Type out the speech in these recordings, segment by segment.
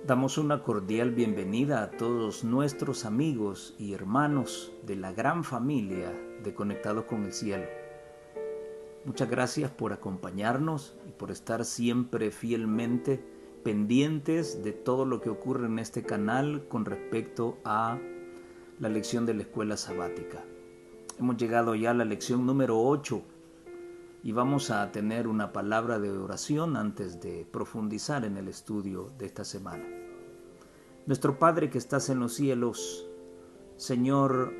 Damos una cordial bienvenida a todos nuestros amigos y hermanos de la gran familia de Conectados con el Cielo. Muchas gracias por acompañarnos y por estar siempre fielmente pendientes de todo lo que ocurre en este canal con respecto a la lección de la escuela sabática. Hemos llegado ya a la lección número 8 y vamos a tener una palabra de oración antes de profundizar en el estudio de esta semana. Nuestro Padre que estás en los cielos, Señor,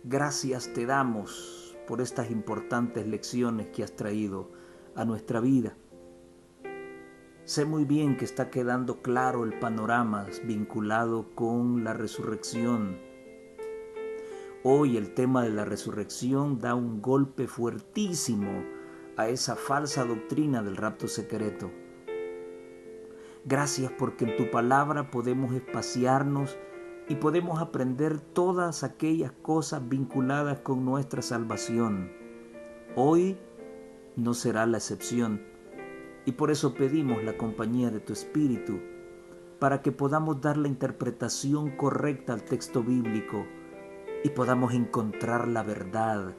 gracias te damos por estas importantes lecciones que has traído a nuestra vida. Sé muy bien que está quedando claro el panorama vinculado con la resurrección. Hoy el tema de la resurrección da un golpe fuertísimo a esa falsa doctrina del rapto secreto. Gracias porque en tu palabra podemos espaciarnos y podemos aprender todas aquellas cosas vinculadas con nuestra salvación. Hoy no será la excepción y por eso pedimos la compañía de tu Espíritu para que podamos dar la interpretación correcta al texto bíblico y podamos encontrar la verdad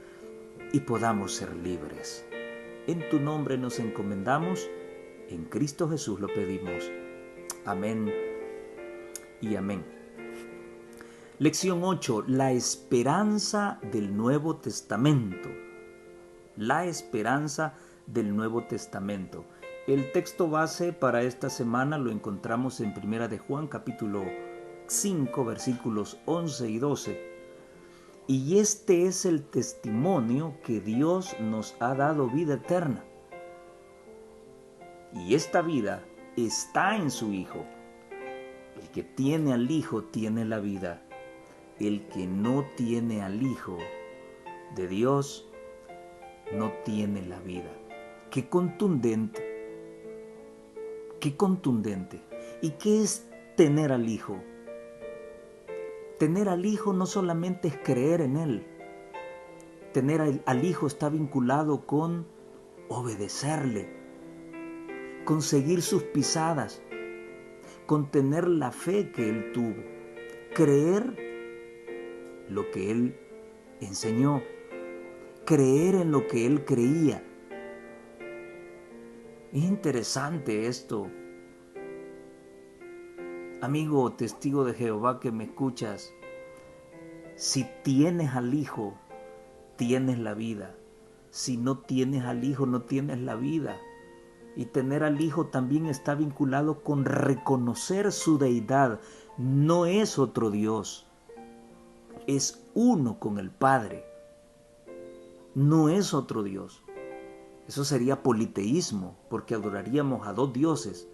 y podamos ser libres. En tu nombre nos encomendamos, en Cristo Jesús lo pedimos. Amén y amén. Lección 8. La esperanza del Nuevo Testamento. La esperanza del Nuevo Testamento. El texto base para esta semana lo encontramos en 1 de Juan capítulo 5 versículos 11 y 12. Y este es el testimonio que Dios nos ha dado vida eterna. Y esta vida está en su Hijo. El que tiene al Hijo tiene la vida. El que no tiene al Hijo de Dios no tiene la vida. Qué contundente. Qué contundente. ¿Y qué es tener al Hijo? Tener al Hijo no solamente es creer en Él. Tener al Hijo está vinculado con obedecerle, con seguir sus pisadas, con tener la fe que Él tuvo, creer lo que Él enseñó, creer en lo que Él creía. Es interesante esto. Amigo testigo de Jehová que me escuchas, si tienes al Hijo, tienes la vida. Si no tienes al Hijo, no tienes la vida. Y tener al Hijo también está vinculado con reconocer su deidad. No es otro Dios. Es uno con el Padre. No es otro Dios. Eso sería politeísmo, porque adoraríamos a dos dioses,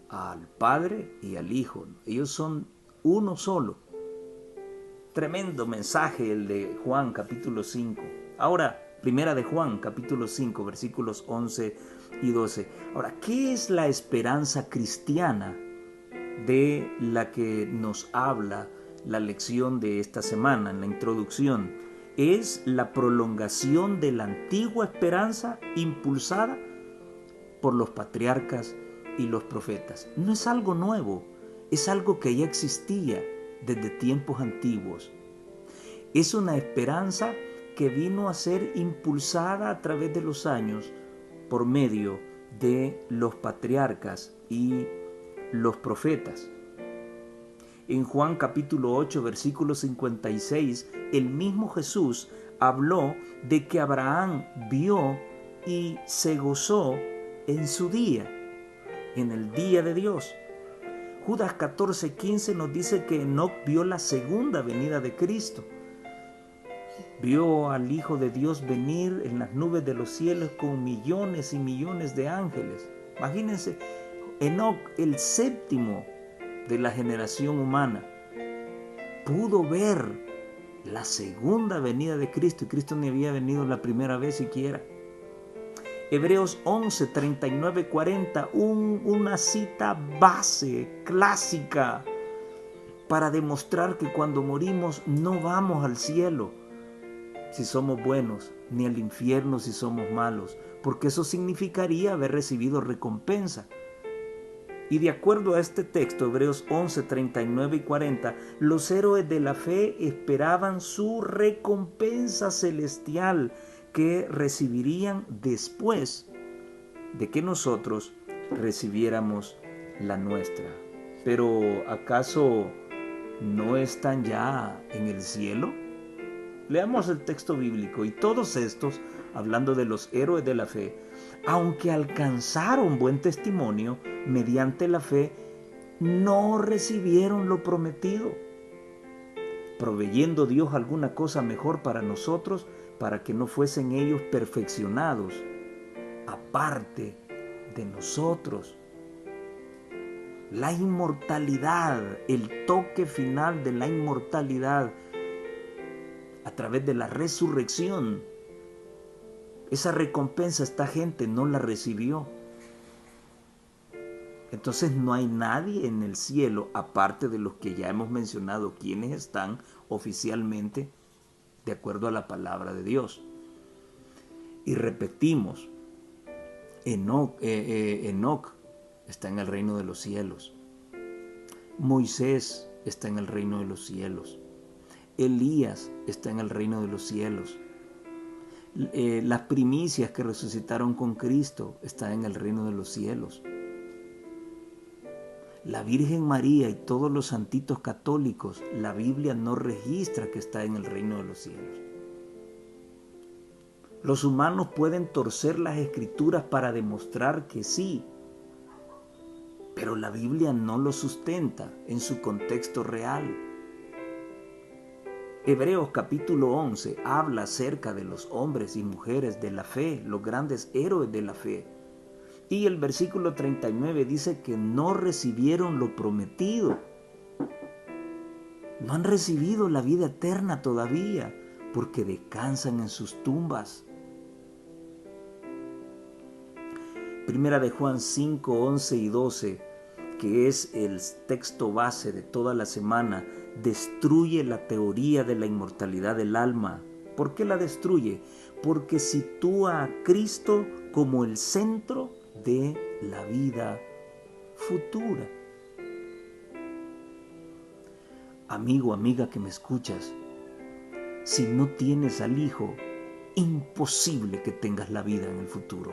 al Padre y al Hijo. Ellos son uno solo. Tremendo mensaje el de Juan capítulo 5. Ahora, 1 de Juan capítulo 5 versículos 11 y 12. Ahora, ¿qué es la esperanza cristiana de la que nos habla la lección de esta semana en la introducción? Es la prolongación de la antigua esperanza impulsada por los patriarcas y los profetas. No es algo nuevo, es algo que ya existía desde tiempos antiguos. Es una esperanza que vino a ser impulsada a través de los años por medio de los patriarcas y los profetas. En Juan capítulo 8, versículo 56, el mismo Jesús habló de que Abraham vio y se gozó en su día, en el día de Dios. Judas 14:15 nos dice que Enoc vio la segunda venida de Cristo. Vio al Hijo de Dios venir en las nubes de los cielos con millones y millones de ángeles. Imagínense, Enoc, el séptimo de la generación humana, pudo ver la segunda venida de Cristo, y Cristo ni había venido la primera vez siquiera. Hebreos 11, 39, 40, una cita base, clásica, para demostrar que cuando morimos no vamos al cielo si somos buenos, ni al infierno si somos malos, porque eso significaría haber recibido recompensa. Y de acuerdo a este texto, Hebreos 11, 39 y 40, los héroes de la fe esperaban su recompensa celestial que recibirían después de que nosotros recibiéramos la nuestra. Pero ¿acaso no están ya en el cielo? Leamos el texto bíblico y todos estos, hablando de los héroes de la fe, aunque alcanzaron buen testimonio mediante la fe, no recibieron lo prometido, proveyendo Dios alguna cosa mejor para nosotros, para que no fuesen ellos perfeccionados, aparte de nosotros. La inmortalidad, el toque final de la inmortalidad a través de la resurrección, esa recompensa esta gente no la recibió. Entonces no hay nadie en el cielo, aparte de los que ya hemos mencionado, quienes están oficialmente de acuerdo a la palabra de Dios. Y repetimos, Enoc está en el reino de los cielos. Moisés está en el reino de los cielos. Elías está en el reino de los cielos. Las primicias que resucitaron con Cristo están en el reino de los cielos. La Virgen María y todos los santitos católicos, la Biblia no registra que está en el reino de los cielos. Los humanos pueden torcer las escrituras para demostrar que sí, pero la Biblia no lo sustenta en su contexto real. Hebreos capítulo 11 habla acerca de los hombres y mujeres de la fe, los grandes héroes de la fe. Y el versículo 39 dice que no recibieron lo prometido. No han recibido la vida eterna todavía porque descansan en sus tumbas. Primera de Juan 5, 11 y 12, que es el texto base de toda la semana, destruye la teoría de la inmortalidad del alma. ¿Por qué la destruye? Porque sitúa a Cristo como el centro de la vida futura. Amigo, amiga que me escuchas, si no tienes al Hijo, imposible que tengas la vida en el futuro.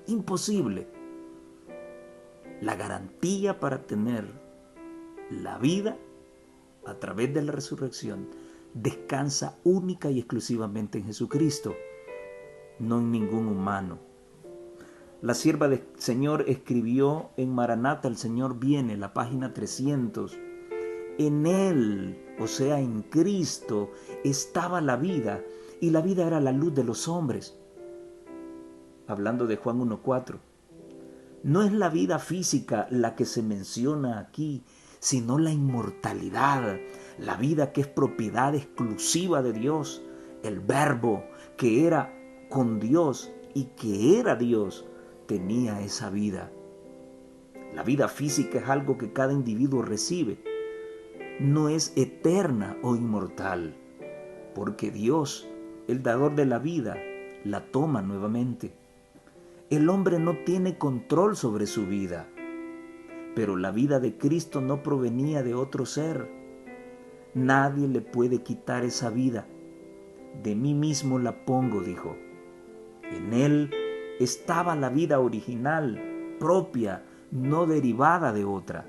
Imposible. La garantía para tener la vida a través de la resurrección descansa única y exclusivamente en Jesucristo, no en ningún humano. La sierva del Señor escribió en Maranata, el Señor viene, la página 300. En Él, o sea, en Cristo, estaba la vida, y la vida era la luz de los hombres. Hablando de Juan 1:4. No es la vida física la que se menciona aquí, sino la inmortalidad, la vida que es propiedad exclusiva de Dios, el Verbo que era con Dios y que era Dios, tenía esa vida. La vida física es algo que cada individuo recibe. No es eterna o inmortal, porque Dios, el dador de la vida, la toma nuevamente. El hombre no tiene control sobre su vida, pero la vida de Cristo no provenía de otro ser. Nadie le puede quitar esa vida. De mí mismo la pongo, dijo. En Él estaba la vida original, propia, no derivada de otra.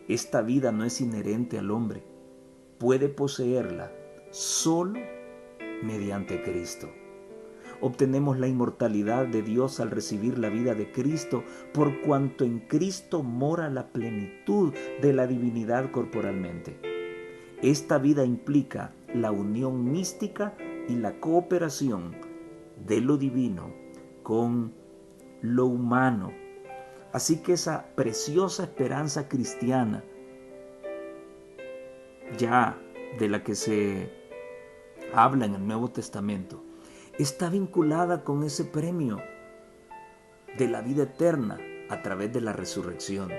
Esta vida no es inherente al hombre. Puede poseerla solo mediante Cristo. Obtenemos la inmortalidad de Dios al recibir la vida de Cristo, por cuanto en Cristo mora la plenitud de la divinidad corporalmente. Esta vida implica la unión mística y la cooperación de lo divino con lo humano. Así que esa preciosa esperanza cristiana, ya de la que se habla en el Nuevo Testamento, está vinculada con ese premio de la vida eterna a través de la resurrección.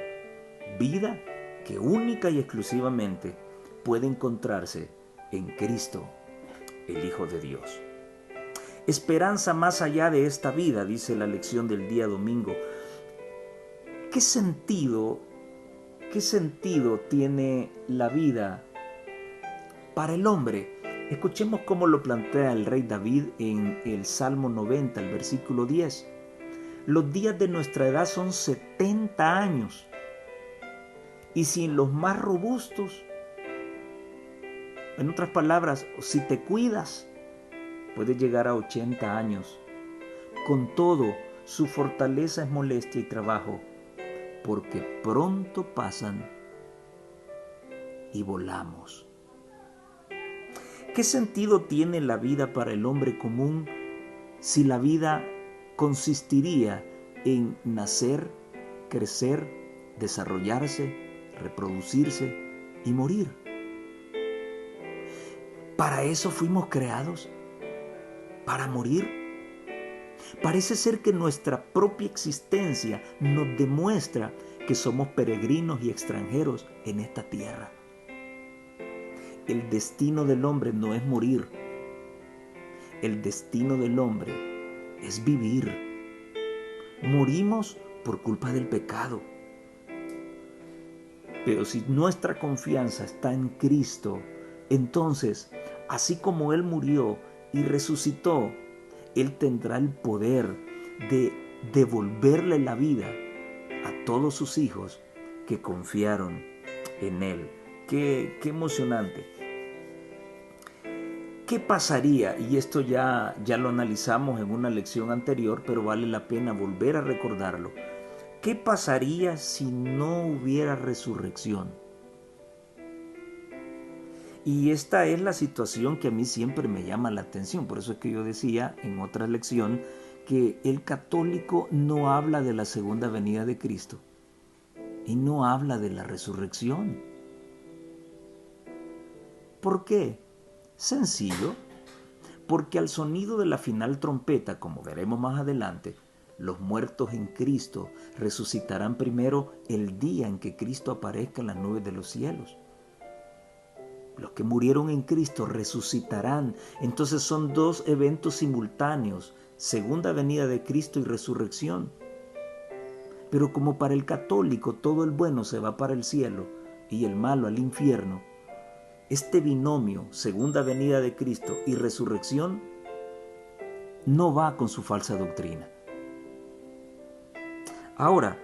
Vida que única y exclusivamente puede encontrarse en Cristo, el Hijo de Dios. Esperanza más allá de esta vida, dice la lección del día domingo, ¿Qué sentido tiene la vida para el hombre? Escuchemos cómo lo plantea el rey David en el Salmo 90, el versículo 10. Los días de nuestra edad son 70 años. Y si en los más robustos, en otras palabras, si te cuidas, puedes llegar a 80 años. Con todo, su fortaleza es molestia y trabajo, porque pronto pasan y volamos. ¿Qué sentido tiene la vida para el hombre común si la vida consistiría en nacer, crecer, desarrollarse, reproducirse y morir? ¿Para eso fuimos creados? ¿Para morir? Parece ser que nuestra propia existencia nos demuestra que somos peregrinos y extranjeros en esta tierra. El destino del hombre no es morir. El destino del hombre es vivir. Morimos por culpa del pecado. Pero si nuestra confianza está en Cristo, entonces, así como Él murió y resucitó, Él tendrá el poder de devolverle la vida a todos sus hijos que confiaron en Él. Qué emocionante. ¿Qué pasaría? Y esto ya lo analizamos en una lección anterior, pero vale la pena volver a recordarlo. ¿Qué pasaría si no hubiera resurrección? Y esta es la situación que a mí siempre me llama la atención. Por eso es que yo decía en otra lección que el católico no habla de la segunda venida de Cristo y no habla de la resurrección. ¿Por qué? Sencillo, porque al sonido de la final trompeta, como veremos más adelante, los muertos en Cristo resucitarán primero el día en que Cristo aparezca en las nubes de los cielos. Los que murieron en Cristo resucitarán. Entonces son dos eventos simultáneos, segunda venida de Cristo y resurrección. Pero como para el católico todo el bueno se va para el cielo y el malo al infierno, este binomio, segunda venida de Cristo y resurrección, no va con su falsa doctrina. Ahora,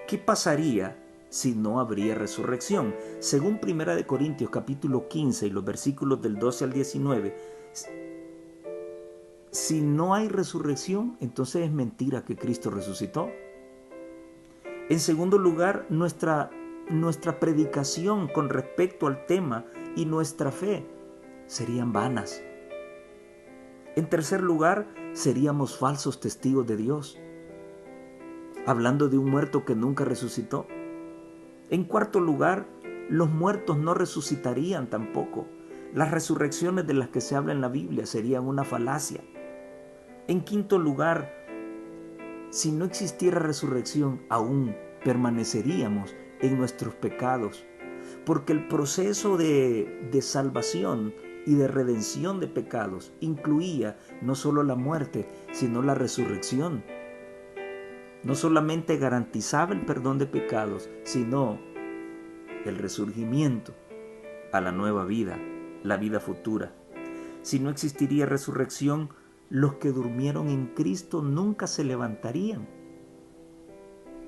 ¿qué pasaría si no habría resurrección? Según 1 Corintios capítulo 15 y los versículos del 12 al 19, si no hay resurrección, entonces es mentira que Cristo resucitó. En segundo lugar, nuestra predicación con respecto al tema y nuestra fe serían vanas. En tercer lugar, seríamos falsos testigos de Dios, hablando de un muerto que nunca resucitó. En cuarto lugar, los muertos no resucitarían tampoco. Las resurrecciones de las que se habla en la Biblia serían una falacia. En quinto lugar, si no existiera resurrección, aún permaneceríamos en nuestros pecados, porque el proceso de salvación y de redención de pecados incluía no solo la muerte, sino la resurrección. No solamente garantizaba el perdón de pecados, sino el resurgimiento a la nueva vida, la vida futura. Si no existiría resurrección, los que durmieron en Cristo nunca se levantarían.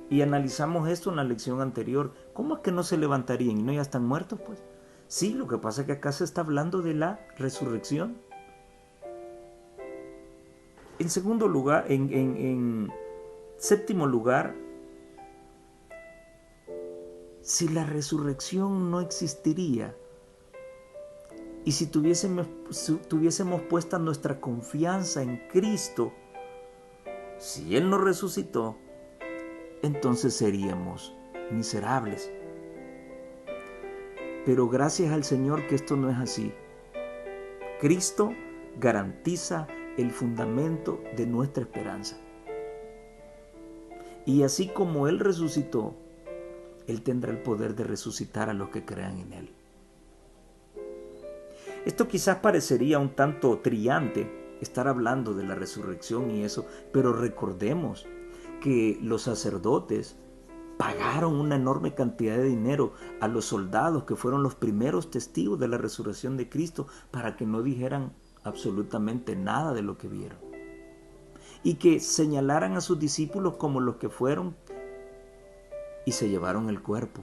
Y analizamos esto en la lección anterior. ¿Cómo es que no se levantarían y no ya están muertos? Pues sí, lo que pasa es que acá se está hablando de la resurrección. En segundo lugar, en séptimo lugar, si la resurrección no existiría y si tuviésemos puesta nuestra confianza en Cristo, si Él no resucitó, entonces seríamos miserables. Pero gracias al Señor que esto no es así. Cristo garantiza el fundamento de nuestra esperanza. Y así como Él resucitó, Él tendrá el poder de resucitar a los que crean en Él. Esto quizás parecería un tanto trillante, estar hablando de la resurrección y eso, pero recordemos que los sacerdotes pagaron una enorme cantidad de dinero a los soldados que fueron los primeros testigos de la resurrección de Cristo para que no dijeran absolutamente nada de lo que vieron. Y que señalaran a sus discípulos como los que fueron y se llevaron el cuerpo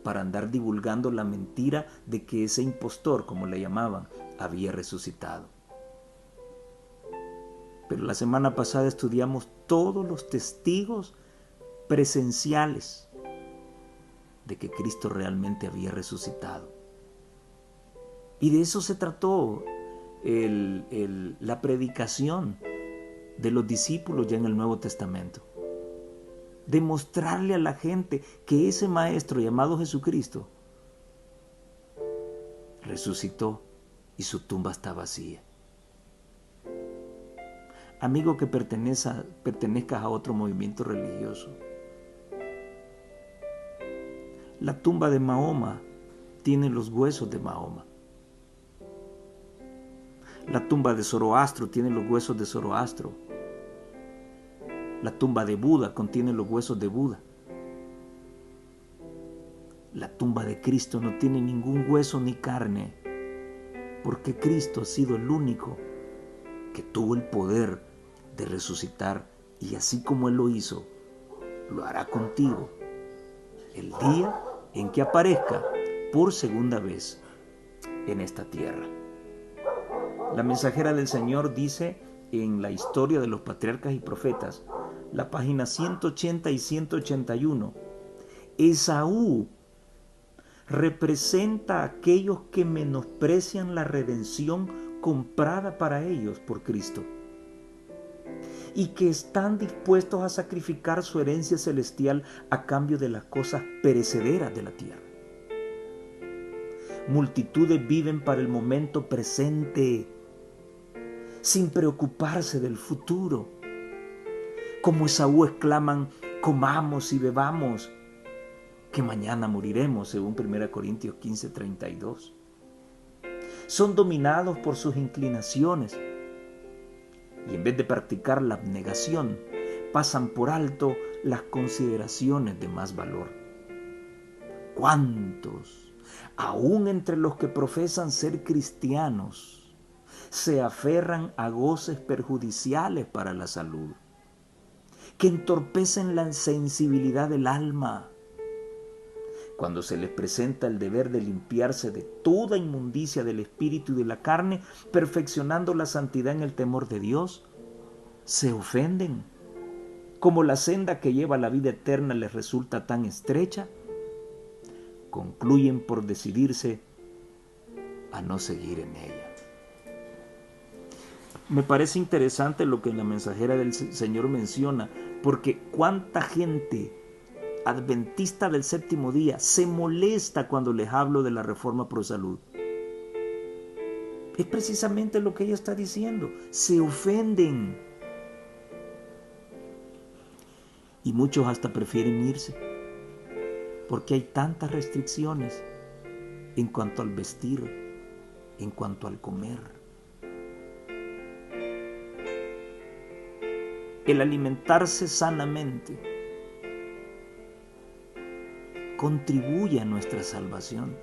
para andar divulgando la mentira de que ese impostor, como le llamaban, había resucitado. Pero la semana pasada estudiamos todos los testigos presenciales de que Cristo realmente había resucitado. Y de eso se trató la predicación de los discípulos ya en el Nuevo Testamento. Demostrarle a la gente que ese Maestro llamado Jesucristo resucitó y su tumba está vacía. Amigo que pertenezcas a otro movimiento religioso, la tumba de Mahoma tiene los huesos de Mahoma. La tumba de Zoroastro tiene los huesos de Zoroastro. La tumba de Buda contiene los huesos de Buda. La tumba de Cristo no tiene ningún hueso ni carne, porque Cristo ha sido el único que tuvo el poder de resucitar, y así como Él lo hizo, lo hará contigo el día en que aparezca por segunda vez en esta tierra. La mensajera del Señor dice en la historia de los patriarcas y profetas, la página 180 y 181, Esaú representa a aquellos que menosprecian la redención comprada para ellos por Cristo y que están dispuestos a sacrificar su herencia celestial a cambio de las cosas perecederas de la tierra. Multitudes viven para el momento presente, sin preocuparse del futuro. Como Esaú exclaman, comamos y bebamos, que mañana moriremos, según 1 Corintios 15:32. Son dominados por sus inclinaciones y en vez de practicar la abnegación, pasan por alto las consideraciones de más valor. ¿Cuántos, aún entre los que profesan ser cristianos, se aferran a goces perjudiciales para la salud, que entorpecen la sensibilidad del alma? Cuando se les presenta el deber de limpiarse de toda inmundicia del espíritu y de la carne, perfeccionando la santidad en el temor de Dios, se ofenden. Como la senda que lleva a la vida eterna les resulta tan estrecha, concluyen por decidirse a no seguir en ella. Me parece interesante lo que la mensajera del Señor menciona, porque cuánta gente adventista del séptimo día se molesta cuando les hablo de la reforma pro salud. Es precisamente lo que ella está diciendo. Se ofenden. Y muchos hasta prefieren irse, porque hay tantas restricciones en cuanto al vestir, en cuanto al comer. El alimentarse sanamente contribuye a nuestra salvación,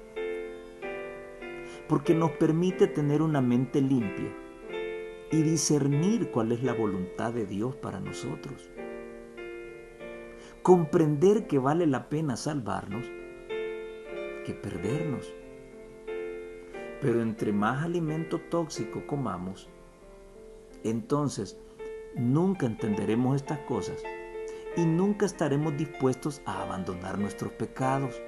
porque nos permite tener una mente limpia y discernir cuál es la voluntad de Dios para nosotros. Comprender que vale la pena salvarnos que perdernos. Pero entre más alimento tóxico comamos, entonces nunca entenderemos estas cosas y nunca estaremos dispuestos a abandonar nuestros pecados.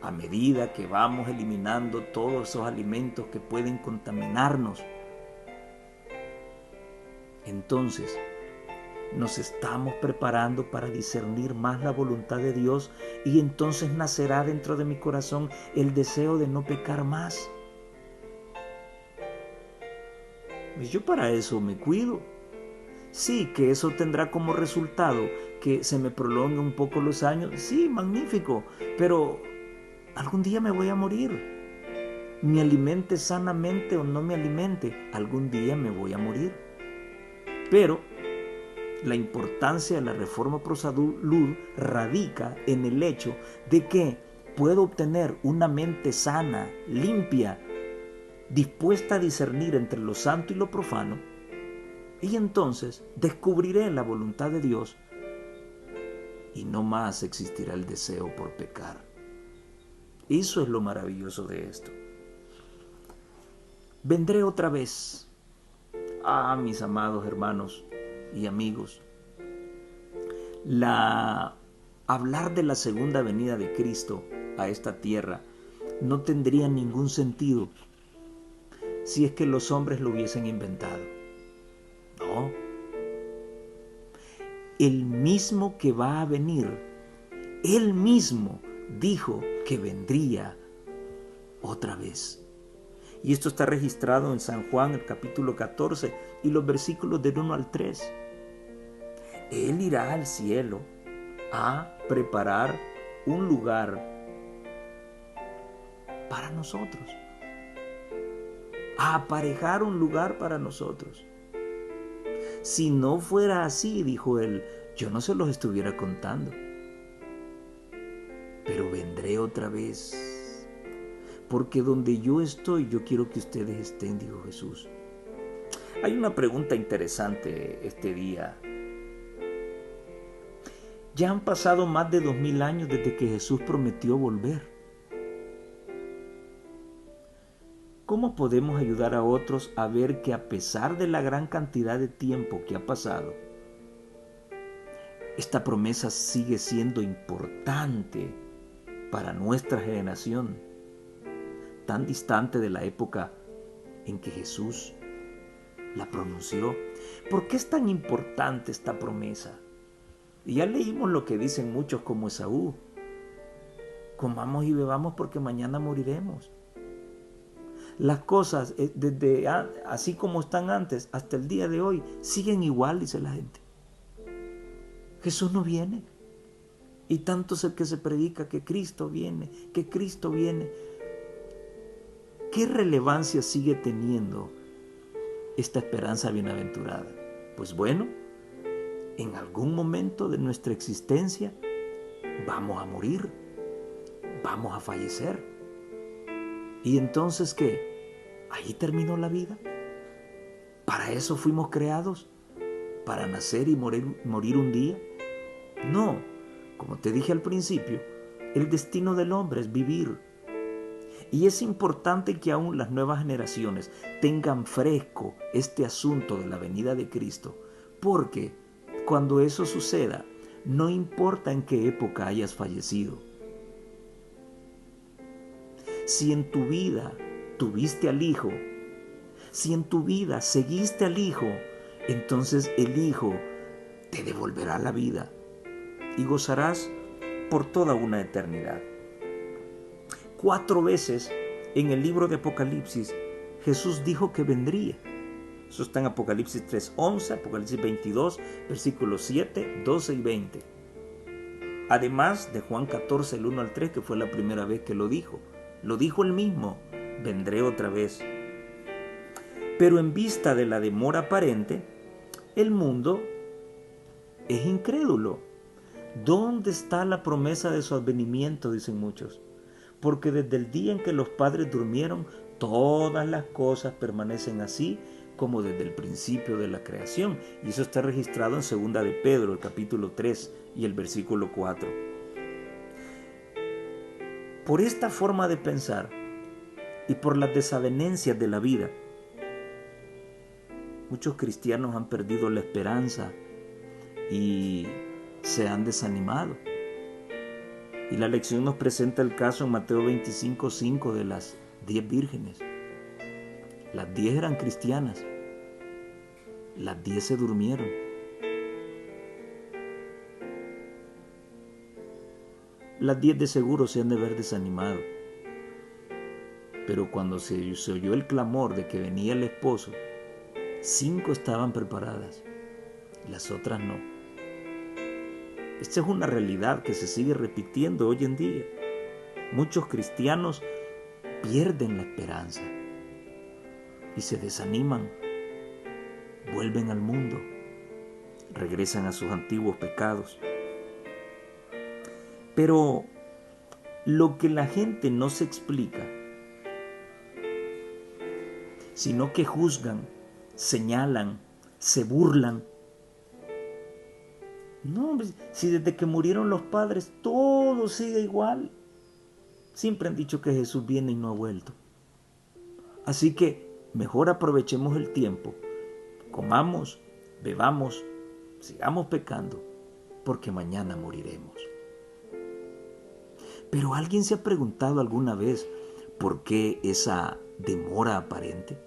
A medida que vamos eliminando todos esos alimentos que pueden contaminarnos, entonces nos estamos preparando para discernir más la voluntad de Dios, y entonces nacerá dentro de mi corazón el deseo de no pecar más. Pues yo para eso me cuido. Sí, que eso tendrá como resultado que se me prolongue un poco los años. Sí, magnífico, pero algún día me voy a morir. Me alimente sanamente o no me alimente, algún día me voy a morir. Pero La importancia de la reforma pro salud radica en el hecho de que puedo obtener una mente sana, limpia, dispuesta a discernir entre lo santo y lo profano, y entonces descubriré la voluntad de Dios y no más existirá el deseo por pecar. Eso es lo maravilloso de esto. Vendré otra vez. Mis amados hermanos y amigos, hablar de la segunda venida de Cristo a esta tierra no tendría ningún sentido si es que los hombres lo hubiesen inventado. No. El mismo que va a venir, él mismo dijo que vendría otra vez. Y esto está registrado en San Juan, el capítulo 14 y los versículos del 1 al 3. Él irá al cielo a preparar un lugar para nosotros, a aparejar un lugar para nosotros. Si no fuera así, dijo él, yo no se los estuviera contando. Pero vendré otra vez, porque donde yo estoy, yo quiero que ustedes estén, dijo Jesús. Hay una pregunta interesante este día. Ya han pasado más de 2000 años desde que Jesús prometió volver. ¿Cómo podemos ayudar a otros a ver que a pesar de la gran cantidad de tiempo que ha pasado, esta promesa sigue siendo importante para nuestra generación, tan distante de la época en que Jesús la pronunció? ¿Por qué es tan importante esta promesa? Y ya leímos lo que dicen muchos como Esaú: comamos y bebamos porque mañana moriremos. Las cosas, desde así como están antes hasta el día de hoy, siguen igual, dice la gente. Jesús no viene. Y tanto es el que se predica que Cristo viene, que Cristo viene. ¿Qué relevancia sigue teniendo esta esperanza bienaventurada? Pues bueno, en algún momento de nuestra existencia vamos a morir, vamos a fallecer. ¿Y entonces qué? ¿Ahí terminó la vida? ¿Para eso fuimos creados? ¿Para nacer y morir un día? No, como te dije al principio, el destino del hombre es vivir. Y es importante que aún las nuevas generaciones tengan fresco este asunto de la venida de Cristo, porque cuando eso suceda, no importa en qué época hayas fallecido. Si en tu vida tuviste al Hijo, si en tu vida seguiste al Hijo, entonces el Hijo te devolverá la vida y gozarás por toda una eternidad. 4 veces en el libro de Apocalipsis Jesús dijo que vendría. Eso está en Apocalipsis 3:11, Apocalipsis 22, versículos 7, 12 y 20. Además de Juan 14, el 1 al 3, que fue la primera vez que lo dijo. Lo dijo él mismo: vendré otra vez. Pero en vista de la demora aparente, el mundo es incrédulo. ¿Dónde está la promesa de su advenimiento?, dicen muchos. Porque desde el día en que los padres durmieron, todas las cosas permanecen así como desde el principio de la creación. Y eso está registrado en 2 de Pedro, el capítulo 3 y el versículo 4. Por esta forma de pensar y por las desavenencias de la vida, muchos cristianos han perdido la esperanza y se han desanimado. Y la lección nos presenta el caso en Mateo 25:5 de las 10 vírgenes. Las 10 eran cristianas, las 10 se durmieron. Las 10 de seguro se han de haber desanimado. Pero cuando se oyó el clamor de que venía el esposo, 5 estaban preparadas, las otras no. Esta es una realidad que se sigue repitiendo hoy en día. Muchos cristianos pierden la esperanza y se desaniman, vuelven al mundo. regresan a sus antiguos pecados. Pero lo que la gente no se explica, sino que juzgan, señalan, se burlan. No, si desde que murieron los padres todo sigue igual. Siempre han dicho que Jesús viene y no ha vuelto. Así que mejor aprovechemos el tiempo, comamos, bebamos, sigamos pecando, porque mañana moriremos. Pero ¿alguien se ha preguntado alguna vez por qué esa demora aparente?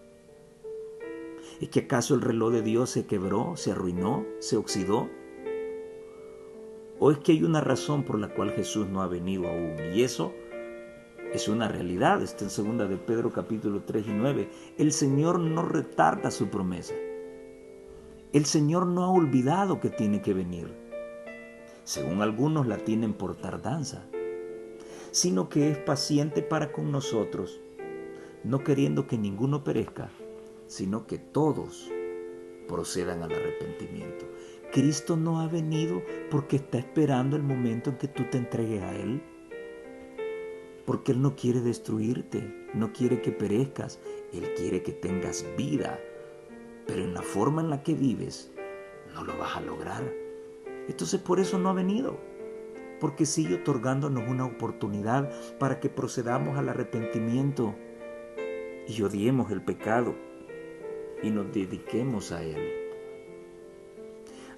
¿Es que acaso el reloj de Dios se quebró, se arruinó, se oxidó? ¿O es que hay una razón por la cual Jesús no ha venido aún? Y eso es una realidad. Está en 2 de Pedro capítulo 3 y 9. El Señor no retarda su promesa. El Señor no ha olvidado que tiene que venir. Según algunos la tienen por tardanza, sino que es paciente para con nosotros, no queriendo que ninguno perezca, sino que todos procedan al arrepentimiento. Cristo no ha venido porque está esperando el momento en que tú te entregues a Él. Porque Él no quiere destruirte, no quiere que perezcas, Él quiere que tengas vida. Pero en la forma en la que vives, no lo vas a lograr. Entonces por eso no ha venido. Porque sigue otorgándonos una oportunidad para que procedamos al arrepentimiento y odiemos el pecado y nos dediquemos a Él.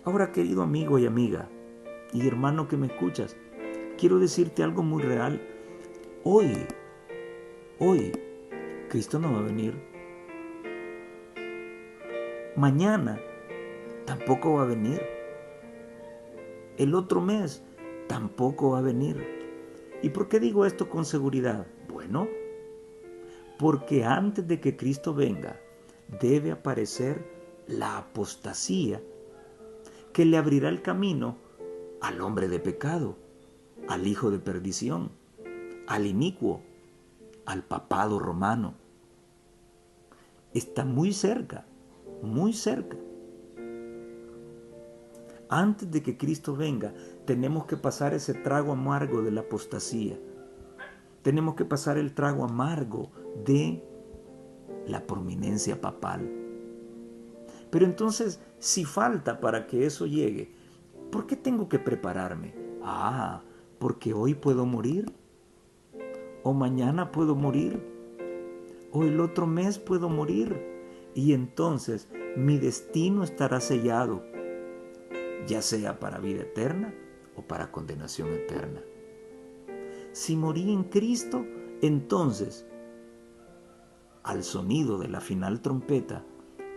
Ahora, querido amigo y amiga, y hermano que me escuchas, quiero decirte algo muy real. Hoy, Cristo no va a venir. Mañana tampoco va a venir. El otro mes tampoco va a venir. ¿Y por qué digo esto con seguridad? Bueno, porque antes de que Cristo venga, debe aparecer la apostasía que le abrirá el camino al hombre de pecado, al hijo de perdición, al inicuo, al papado romano. Está muy cerca, muy cerca. Antes de que Cristo venga, tenemos que pasar ese trago amargo de la apostasía. Tenemos que pasar el trago amargo de la prominencia papal. Pero entonces, si falta para que eso llegue, ¿por qué tengo que prepararme? Porque hoy puedo morir, o mañana puedo morir, o el otro mes puedo morir, y entonces mi destino estará sellado, ya sea para vida eterna o para condenación eterna. Si morí en Cristo, entonces, al sonido de la final trompeta,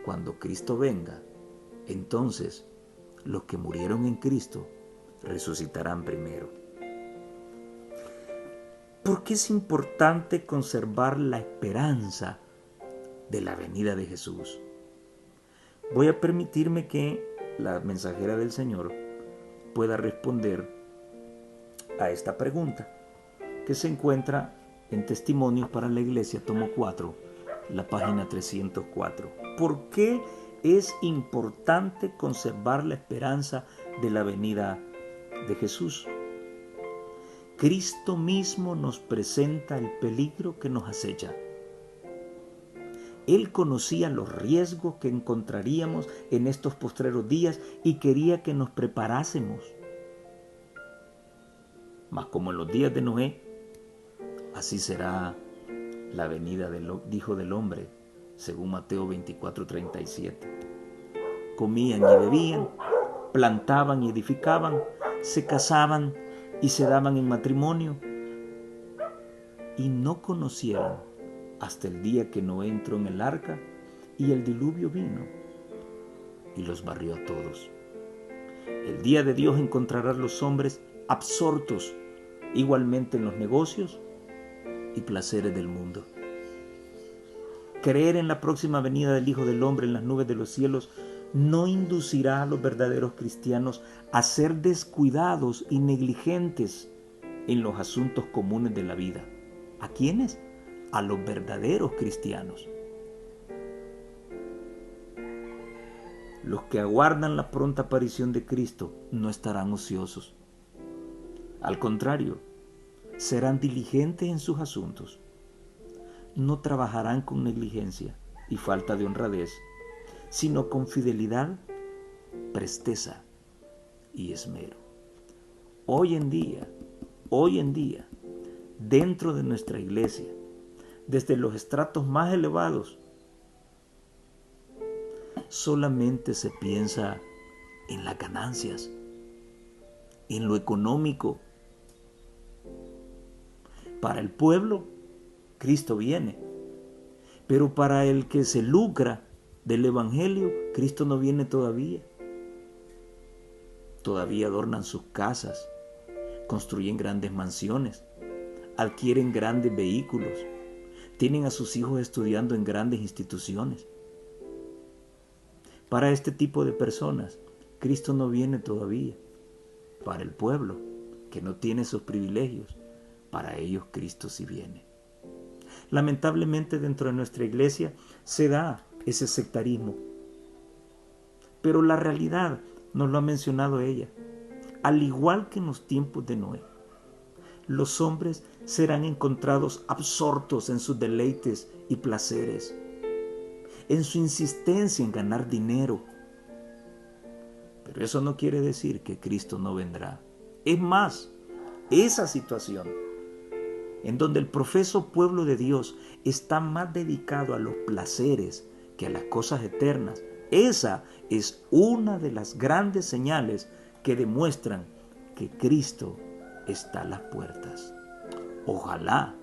cuando Cristo venga, entonces los que murieron en Cristo resucitarán primero. ¿Por qué es importante conservar la esperanza de la venida de Jesús? Voy a permitirme que la mensajera del Señor pueda responder a esta pregunta, que se encuentra en Testimonios para la Iglesia, tomo 4, la página 304. ¿Por qué es importante conservar la esperanza de la venida de Jesús? Cristo mismo nos presenta el peligro que nos acecha. Él conocía los riesgos que encontraríamos en estos postreros días y quería que nos preparásemos. Mas como en los días de Noé, así será la venida del Hijo del Hombre, según Mateo 24:37. Comían y bebían, plantaban y edificaban, se casaban y se daban en matrimonio, y no conocieron hasta el día que Noé entró en el arca y el diluvio vino y los barrió a todos. El día de Dios encontrará a los hombres absortos igualmente en los negocios y placeres del mundo. Creer en la próxima venida del Hijo del Hombre en las nubes de los cielos no inducirá a los verdaderos cristianos a ser descuidados y negligentes en los asuntos comunes de la vida. ¿A quiénes? A los verdaderos cristianos. Los que aguardan la pronta aparición de Cristo no estarán ociosos. Al contrario, serán diligentes en sus asuntos. No trabajarán con negligencia y falta de honradez, sino con fidelidad, presteza y esmero. Hoy en día, dentro de nuestra iglesia, desde los estratos más elevados, solamente se piensa en las ganancias, en lo económico. Para el pueblo, Cristo viene, pero para el que se lucra del Evangelio, Cristo no viene todavía. Todavía adornan sus casas, construyen grandes mansiones, adquieren grandes vehículos, tienen a sus hijos estudiando en grandes instituciones. Para este tipo de personas, Cristo no viene todavía. Para el pueblo, que no tiene esos privilegios, para ellos Cristo sí viene. Lamentablemente dentro de nuestra iglesia se da ese sectarismo. Pero la realidad nos lo ha mencionado ella. Al igual que en los tiempos de Noé, los hombres serán encontrados absortos en sus deleites y placeres, en su insistencia en ganar dinero. Pero eso no quiere decir que Cristo no vendrá. Es más, esa situación en donde el profeso pueblo de Dios está más dedicado a los placeres que a las cosas eternas, esa es una de las grandes señales que demuestran que Cristo está a las puertas. Ojalá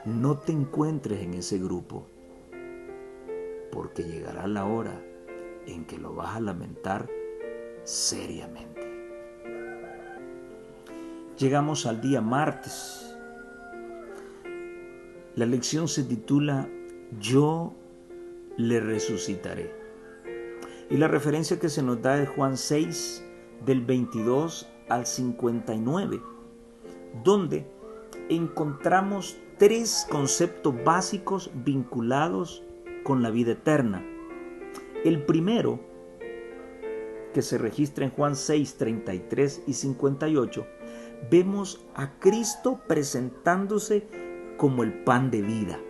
no te encuentres en ese grupo, porque llegará la hora en que lo vas a lamentar seriamente. Llegamos al día martes. La lección se titula Yo le resucitaré. Y la referencia que se nos da es Juan 6, del 22 al 59, donde encontramos 3 conceptos básicos vinculados con la vida eterna. El primero, que se registra en Juan 6, 33 y 58, vemos a Cristo presentándose como el pan de vida.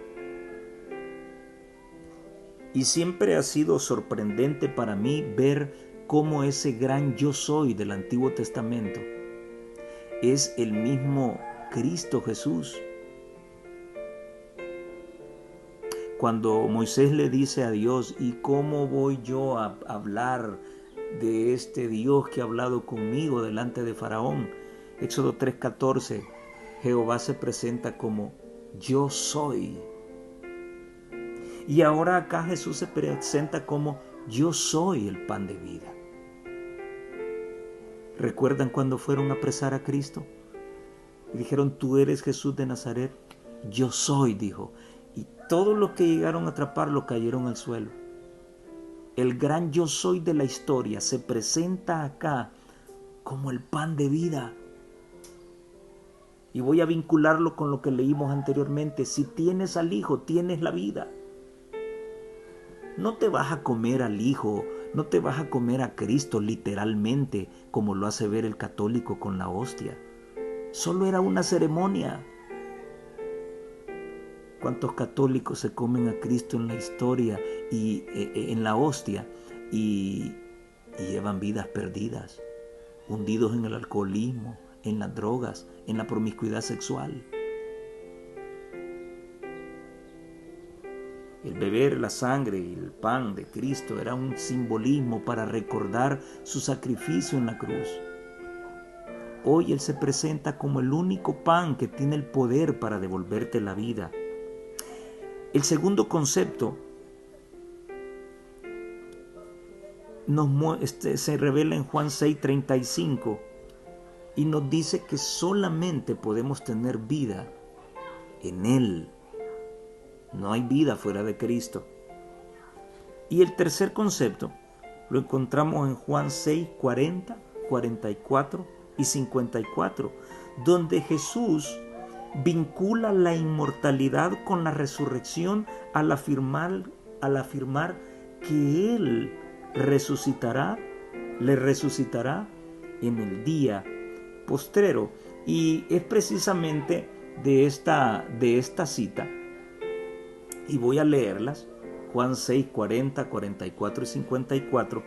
Y siempre ha sido sorprendente para mí ver cómo ese gran yo soy del Antiguo Testamento es el mismo Cristo Jesús. Cuando Moisés le dice a Dios, ¿y cómo voy yo a hablar de este Dios que ha hablado conmigo delante de Faraón? Éxodo 3:14, Jehová se presenta como yo soy. Y ahora acá Jesús se presenta como yo soy el pan de vida. ¿Recuerdan cuando fueron a apresar a Cristo? Y dijeron, tú eres Jesús de Nazaret. Yo soy, dijo. Y todos los que llegaron a atraparlo cayeron al suelo. El gran yo soy de la historia se presenta acá como el pan de vida. Y voy a vincularlo con lo que leímos anteriormente. Si tienes al Hijo, tienes la vida. No te vas a comer al Hijo, no te vas a comer a Cristo literalmente, como lo hace ver el católico con la hostia. Solo era una ceremonia. ¿Cuántos católicos se comen a Cristo en la historia y en la hostia y llevan vidas perdidas, hundidos en el alcoholismo, en las drogas, en la promiscuidad sexual? El beber la sangre y el pan de Cristo era un simbolismo para recordar su sacrificio en la cruz. Hoy Él se presenta como el único pan que tiene el poder para devolverte la vida. El segundo concepto se revela en Juan 6:35 y nos dice que solamente podemos tener vida en Él. No hay vida fuera de Cristo. Y el tercer concepto lo encontramos en Juan 6, 40, 44 y 54, donde Jesús vincula la inmortalidad con la resurrección al afirmar que Él resucitará, le resucitará en el día postrero. Y es precisamente de esta cita, y voy a leerlas, Juan 6, 40, 44 y 54,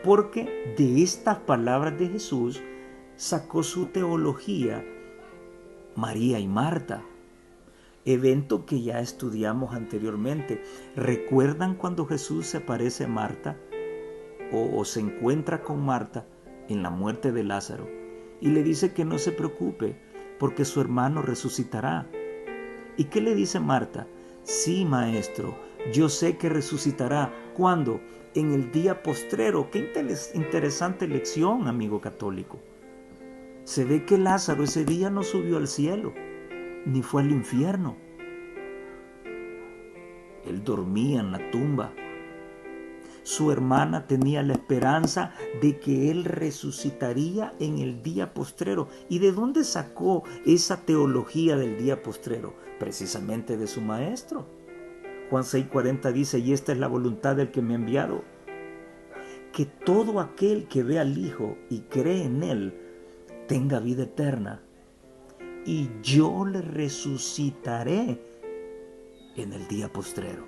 porque de estas palabras de Jesús sacó su teología María y Marta, evento que ya estudiamos anteriormente. ¿Recuerdan cuando Jesús se aparece a Marta o se encuentra con Marta en la muerte de Lázaro y le dice que no se preocupe porque su hermano resucitará? ¿Y qué le dice Marta? Sí, maestro, yo sé que resucitará. ¿Cuándo? En el día postrero. Qué interesante lección, amigo católico. Se ve que Lázaro ese día no subió al cielo, ni fue al infierno. Él dormía en la tumba. Su hermana tenía la esperanza de que él resucitaría en el día postrero. ¿Y de dónde sacó esa teología del día postrero? Precisamente de su maestro. Juan 6:40 dice, y esta es la voluntad del que me ha enviado, que todo aquel que ve al Hijo y cree en Él tenga vida eterna, y yo le resucitaré en el día postrero.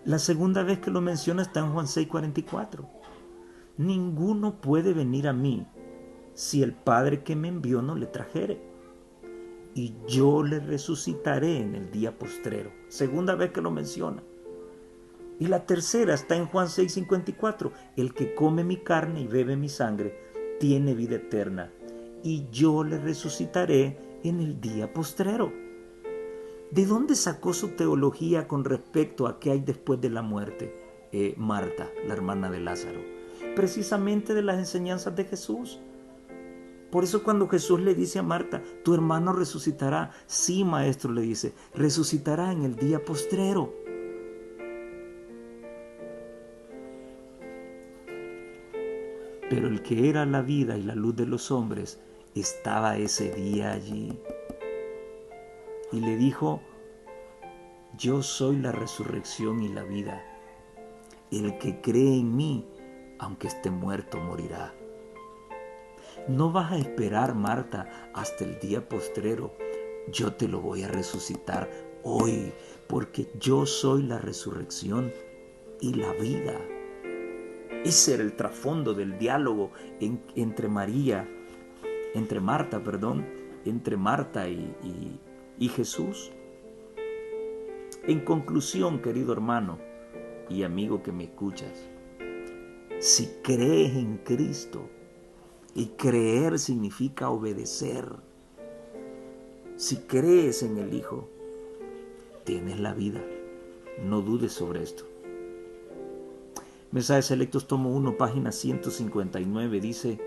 La segunda vez que lo menciona está en Juan 6:44. Ninguno puede venir a mí si el Padre que me envió no le trajere, y yo le resucitaré en el día postrero. Segunda vez que lo menciona. Y la tercera está en Juan 6:54. El que come mi carne y bebe mi sangre tiene vida eterna, y yo le resucitaré en el día postrero. ¿De dónde sacó su teología con respecto a qué hay después de la muerte, Marta, la hermana de Lázaro? Precisamente de las enseñanzas de Jesús. Por eso cuando Jesús le dice a Marta, tu hermano resucitará. Sí, maestro, le dice, resucitará en el día postrero. Pero el que era la vida y la luz de los hombres estaba ese día allí. Y le dijo, yo soy la resurrección y la vida. El que cree en mí, aunque esté muerto, morirá. No vas a esperar, Marta, hasta el día postrero. Yo te lo voy a resucitar hoy, porque yo soy la resurrección y la vida. Ese era el trasfondo del diálogo entre Marta y Jesús. En conclusión, querido hermano y amigo que me escuchas, si crees en Cristo, y creer significa obedecer, si crees en el Hijo, tienes la vida. No dudes sobre esto. Mensajes Selectos, tomo 1, página 159, dice,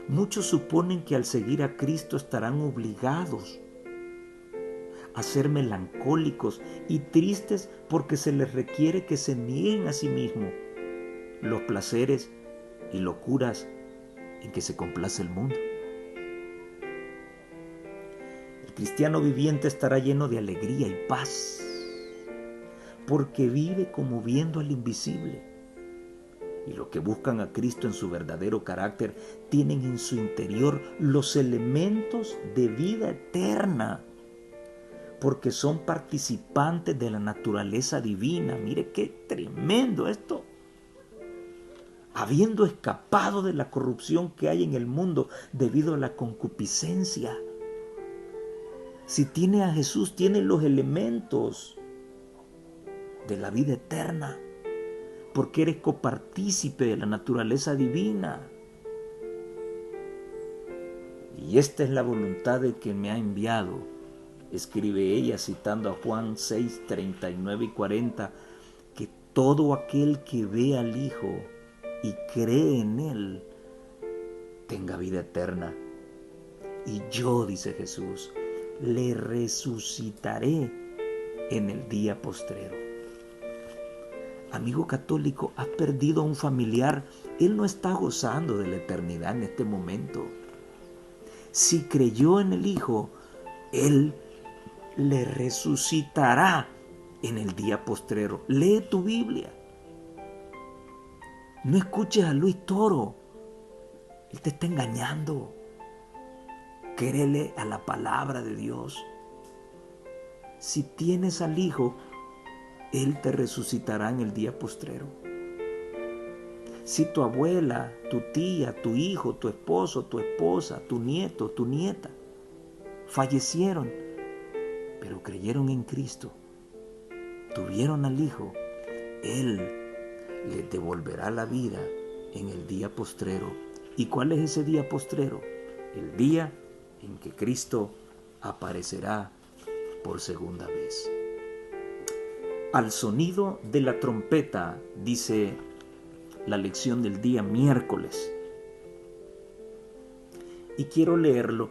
muchos suponen que al seguir a Cristo estarán obligados a ser melancólicos y tristes porque se les requiere que se nieguen a sí mismos los placeres y locuras en que se complace el mundo. El cristiano viviente estará lleno de alegría y paz porque vive como viendo al invisible. Y los que buscan a Cristo en su verdadero carácter tienen en su interior los elementos de vida eterna, porque son participantes de la naturaleza divina. Mire qué tremendo esto. Habiendo escapado de la corrupción que hay en el mundo debido a la concupiscencia. Si tiene a Jesús, tiene los elementos de la vida eterna, porque eres copartícipe de la naturaleza divina. Y esta es la voluntad de que me ha enviado, escribe ella citando a Juan 6, 39 y 40, que todo aquel que ve al Hijo y cree en Él tenga vida eterna. Y yo, dice Jesús, le resucitaré en el día postrero. Amigo católico, has perdido a un familiar. Él no está gozando de la eternidad en este momento. Si creyó en el Hijo, Él le resucitará en el día postrero. Lee tu Biblia. No escuches a Luis Toro. Él te está engañando. Créele a la palabra de Dios. Si tienes al Hijo, Él te resucitará en el día postrero. Si tu abuela, tu tía, tu hijo, tu esposo, tu esposa, tu nieto, tu nieta fallecieron, pero creyeron en Cristo, tuvieron al Hijo, Él les devolverá la vida en el día postrero. ¿Y cuál es ese día postrero? El día en que Cristo aparecerá por segunda vez. Al sonido de la trompeta, dice la lección del día miércoles. Y quiero leerlo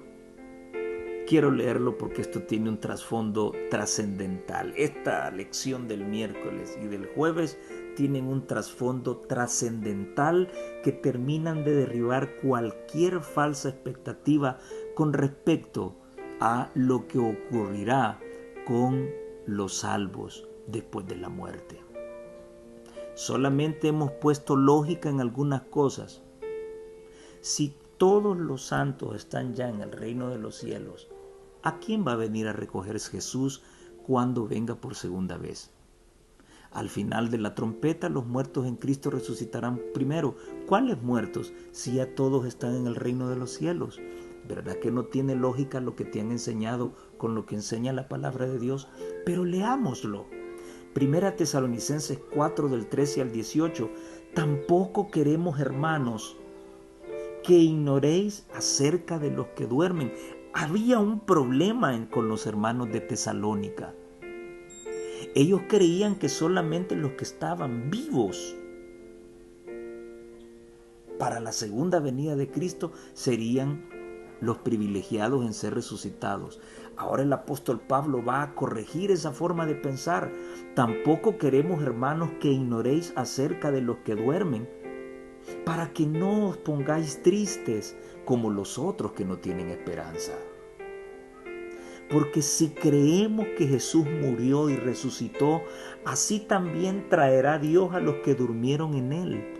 porque esto tiene un trasfondo trascendental. Esta lección del miércoles y del jueves tienen un trasfondo trascendental que terminan de derribar cualquier falsa expectativa con respecto a lo que ocurrirá con los salvos después de la muerte. Solamente hemos puesto lógica en algunas cosas. Si todos los santos están ya en el reino de los cielos, ¿a quién va a venir a recoger Jesús cuando venga por segunda vez? Al final de la trompeta, los muertos en Cristo resucitarán primero. ¿Cuáles muertos? Si ya todos están en el reino de los cielos. ¿Verdad que no tiene lógica lo que te han enseñado con lo que enseña la palabra de Dios? Pero leámoslo. Primera Tesalonicenses 4 del 13 al 18. Tampoco queremos, hermanos, que ignoréis acerca de los que duermen. Había un problema con los hermanos de Tesalónica. Ellos creían que solamente los que estaban vivos para la segunda venida de Cristo serían los privilegiados en ser resucitados. Ahora el apóstol Pablo va a corregir esa forma de pensar. Tampoco queremos, hermanos, que ignoréis acerca de los que duermen, para que no os pongáis tristes como los otros que no tienen esperanza. Porque si creemos que Jesús murió y resucitó, así también traerá Dios a los que durmieron en Él.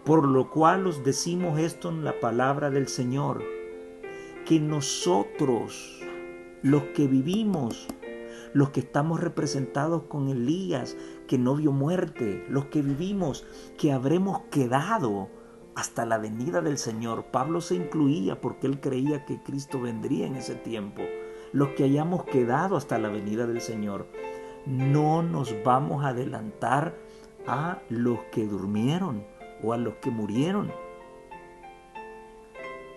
Por lo cual os decimos esto en la palabra del Señor, que nosotros, los que vivimos, los que estamos representados con Elías, que no vio muerte, los que vivimos, que habremos quedado hasta la venida del Señor. Pablo se incluía porque él creía que Cristo vendría en ese tiempo. Los que hayamos quedado hasta la venida del Señor, no nos vamos a adelantar a los que durmieron o a los que murieron.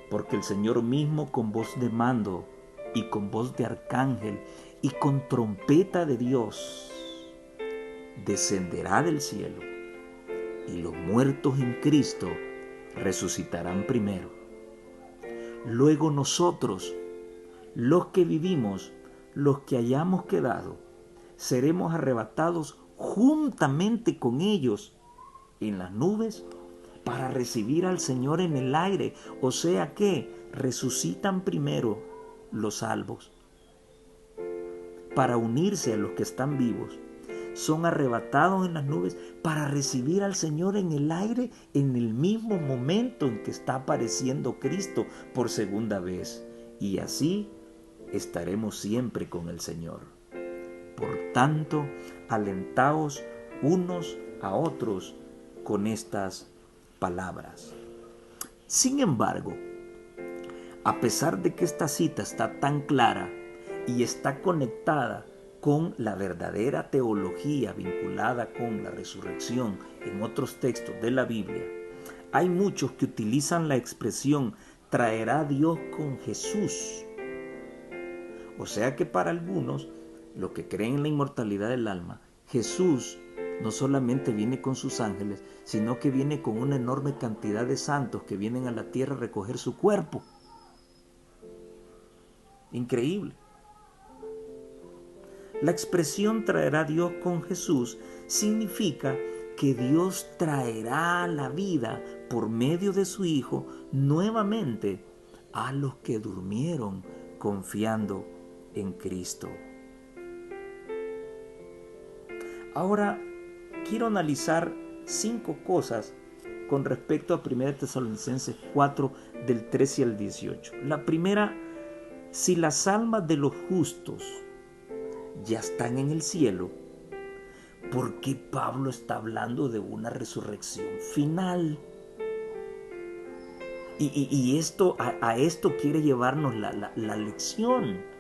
Porque el Señor mismo con voz de mando y con voz de arcángel y con trompeta de Dios descenderá del cielo, y los muertos en Cristo resucitarán primero. Luego nosotros, los que vivimos, los que hayamos quedado, seremos arrebatados juntamente con ellos en las nubes para recibir al Señor en el aire. O sea que resucitan primero los salvos para unirse a los que están vivos. Son arrebatados en las nubes para recibir al Señor en el aire en el mismo momento en que está apareciendo Cristo por segunda vez. Y así estaremos siempre con el Señor. Por tanto, alentaos unos a otros con estas palabras. Sin embargo, a pesar de que esta cita está tan clara y está conectada con la verdadera teología vinculada con la resurrección en otros textos de la Biblia, hay muchos que utilizan la expresión traerá a Dios con Jesús. O sea que para algunos, los que creen en la inmortalidad del alma, Jesús no solamente viene con sus ángeles, sino que viene con una enorme cantidad de santos que vienen a la tierra a recoger su cuerpo. Increíble. La expresión traerá a Dios con Jesús significa que Dios traerá la vida por medio de su Hijo nuevamente a los que durmieron confiando en Cristo. Ahora quiero analizar 5 cosas con respecto a 1 Tesalonicenses 4 del 13 al 18. La primera, si las almas de los justos ya están en el cielo, ¿por qué Pablo está hablando de una resurrección final? Y esto, a esto quiere llevarnos la lección.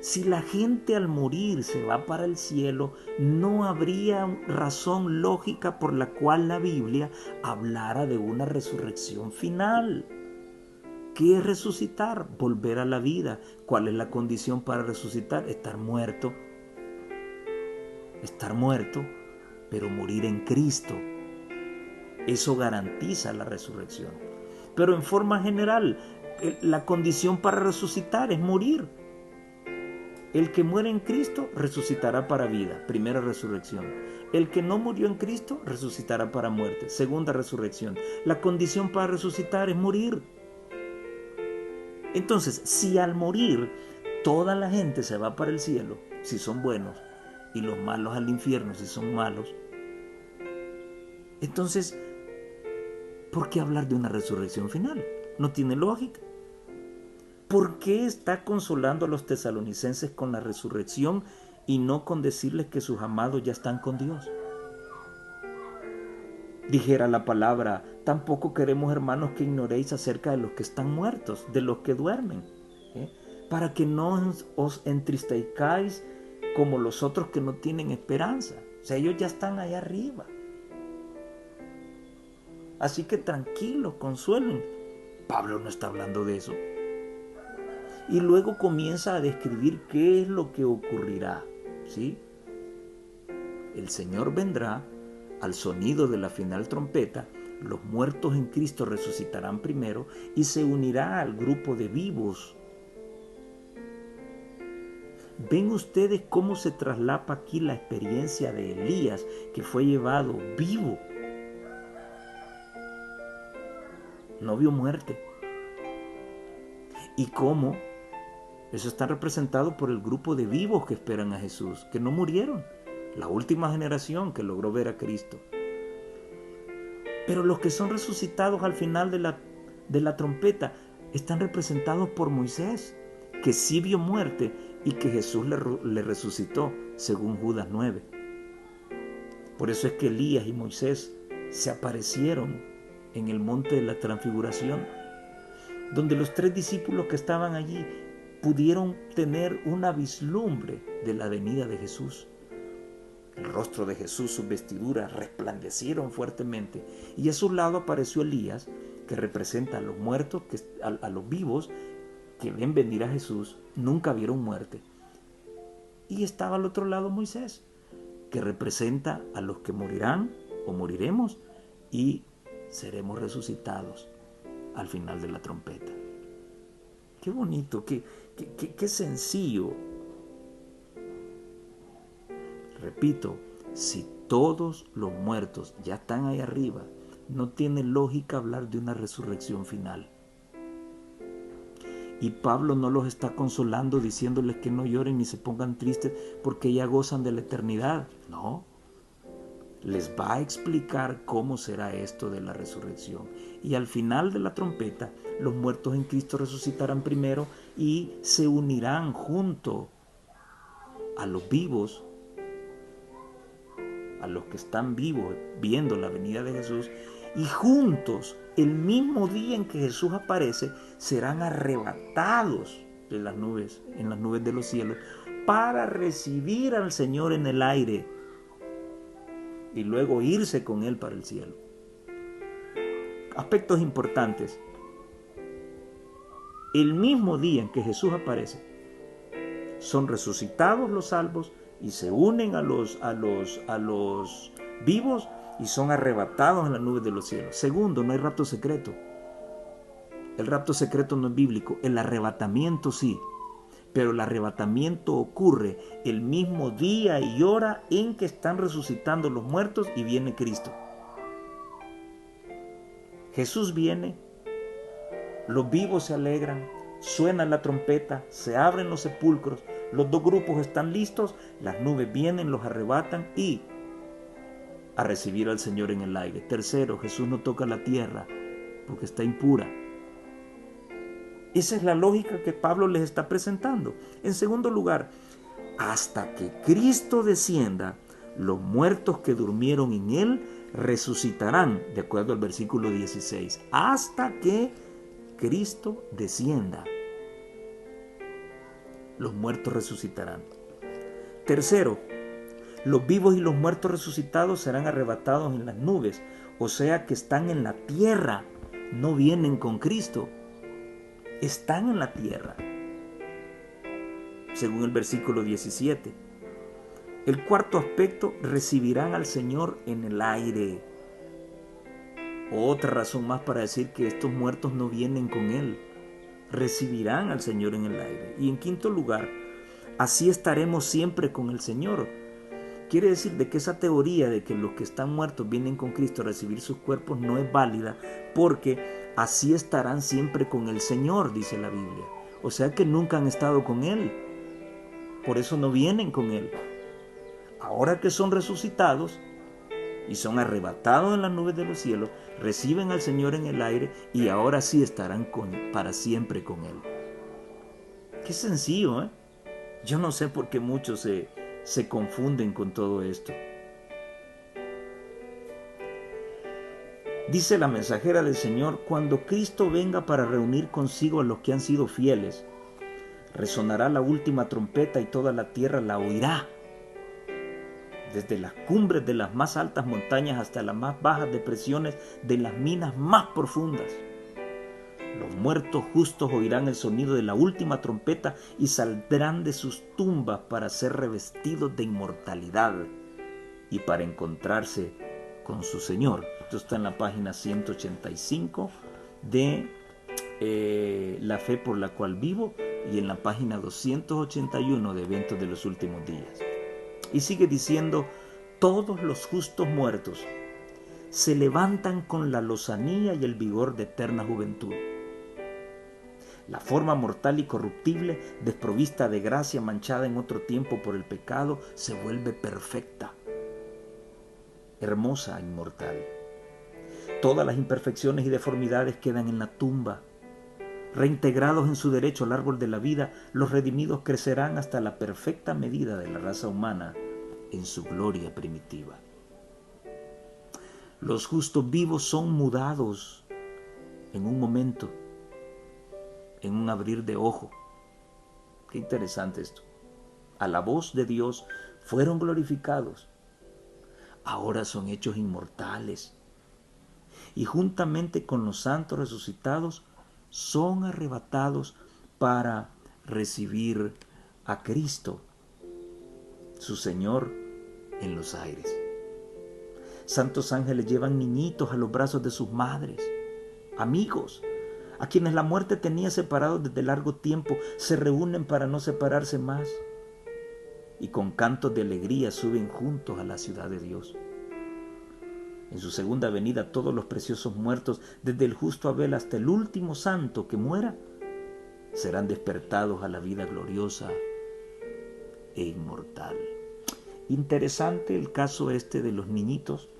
Si la gente al morir se va para el cielo, no habría razón lógica por la cual la Biblia hablara de una resurrección final. ¿Qué es resucitar? Volver a la vida. ¿Cuál es la condición para resucitar? Estar muerto. Estar muerto, pero morir en Cristo. Eso garantiza la resurrección. Pero en forma general, la condición para resucitar es morir. El que muere en Cristo resucitará para vida, primera resurrección. El que no murió en Cristo resucitará para muerte, segunda resurrección. La condición para resucitar es morir. Entonces, si al morir toda la gente se va para el cielo, si son buenos, y los malos al infierno, si son malos, entonces, ¿por qué hablar de una resurrección final? No tiene lógica. ¿Por qué está consolando a los tesalonicenses con la resurrección y no con decirles que sus amados ya están con Dios? Dijera la palabra, tampoco queremos, hermanos, que ignoréis acerca de los que están muertos, de los que duermen, para que no os entristezcáis como los otros que no tienen esperanza. O sea, ellos ya están allá arriba. Así que tranquilos, consuelen. Pablo no está hablando de eso. Y luego comienza a describir qué es lo que ocurrirá, ¿sí? El Señor vendrá al sonido de la final trompeta, los muertos en Cristo resucitarán primero y se unirá al grupo de vivos. ¿Ven ustedes cómo se traslapa aquí la experiencia de Elías, que fue llevado vivo? No vio muerte. Y cómo eso está representado por el grupo de vivos que esperan a Jesús, que no murieron. La última generación que logró ver a Cristo. Pero los que son resucitados al final de la trompeta están representados por Moisés, que sí vio muerte y que Jesús le resucitó, según Judas 9. Por eso es que Elías y Moisés se aparecieron en el monte de la transfiguración, donde los 3 discípulos que estaban allí pudieron tener una vislumbre de la venida de Jesús. El rostro de Jesús, sus vestiduras resplandecieron fuertemente, y a su lado apareció Elías, que representa a los muertos, a los vivos que ven venir a Jesús, nunca vieron muerte. Y estaba al otro lado Moisés, que representa a los que morirán o moriremos y seremos resucitados al final de la trompeta. Qué bonito, qué sencillo. Repito, si todos los muertos ya están ahí arriba, no tiene lógica hablar de una resurrección final. Y Pablo no los está consolando diciéndoles que no lloren ni se pongan tristes porque ya gozan de la eternidad. No, les va a explicar cómo será esto de la resurrección. Y al final de la trompeta, los muertos en Cristo resucitarán primero y se unirán junto a los vivos, a los que están vivos viendo la venida de Jesús, y juntos, el mismo día en que Jesús aparece, serán arrebatados de las nubes, en las nubes de los cielos, para recibir al Señor en el aire y luego irse con Él para el cielo. Aspectos importantes. El mismo día en que Jesús aparece, son resucitados los salvos y se unen a los vivos y son arrebatados en las nubes de los cielos. Segundo, no hay rapto secreto. El rapto secreto no es bíblico. El arrebatamiento sí. Pero el arrebatamiento ocurre el mismo día y hora en que están resucitando los muertos y viene Cristo. Jesús viene, los vivos se alegran, suena la trompeta, se abren los sepulcros, Los dos grupos están listos, las nubes vienen, los arrebatan y a recibir al Señor en el aire. Tercero, Jesús no toca la tierra porque está impura. Esa es la lógica que Pablo les está presentando. En segundo lugar, hasta que Cristo descienda, los muertos que durmieron en Él resucitarán, de acuerdo al versículo 16. Hasta que Cristo descienda, los muertos resucitarán. Tercero, los vivos y los muertos resucitados serán arrebatados en las nubes, o sea que están en la tierra, no vienen con Cristo, están en la tierra, según el versículo 17. El cuarto aspecto, recibirán al Señor en el aire. Otra razón más para decir que estos muertos no vienen con Él. Recibirán al Señor en el aire. Y en quinto lugar, así estaremos siempre con el Señor. Quiere decir de que esa teoría de que los que están muertos vienen con Cristo a recibir sus cuerpos no es válida, porque así estarán siempre con el Señor, dice la Biblia. O sea que nunca han estado con Él. Por eso no vienen con Él. Ahora que son resucitados y son arrebatados en las nubes de los cielos, reciben al Señor en el aire y ahora sí estarán para siempre con Él. Qué sencillo, ¿eh? Yo no sé por qué muchos se confunden con todo esto. Dice la mensajera del Señor, cuando Cristo venga para reunir consigo a los que han sido fieles, resonará la última trompeta y toda la tierra la oirá. Desde las cumbres de las más altas montañas hasta las más bajas depresiones de las minas más profundas. Los muertos justos oirán el sonido de la última trompeta y saldrán de sus tumbas para ser revestidos de inmortalidad y para encontrarse con su Señor. Esto está en la página 185 de La fe por la cual vivo y en la página 281 de Eventos de los últimos días. Y sigue diciendo, todos los justos muertos se levantan con la lozanía y el vigor de eterna juventud. La forma mortal y corruptible, desprovista de gracia, manchada en otro tiempo por el pecado, se vuelve perfecta, hermosa e inmortal. Todas las imperfecciones y deformidades quedan en la tumba. Reintegrados en su derecho al árbol de la vida, los redimidos crecerán hasta la perfecta medida de la raza humana en su gloria primitiva. Los justos vivos son mudados en un momento, en un abrir de ojo. Qué interesante esto. A la voz de Dios fueron glorificados. Ahora son hechos inmortales. Y juntamente con los santos resucitados, son arrebatados para recibir a Cristo, su Señor, en los aires. Santos ángeles llevan niñitos a los brazos de sus madres, amigos, a quienes la muerte tenía separados desde largo tiempo, se reúnen para no separarse más y con cantos de alegría suben juntos a la ciudad de Dios. En su segunda venida todos los preciosos muertos, desde el justo Abel hasta el último santo que muera, serán despertados a la vida gloriosa e inmortal. Interesante el caso este de los niñitos,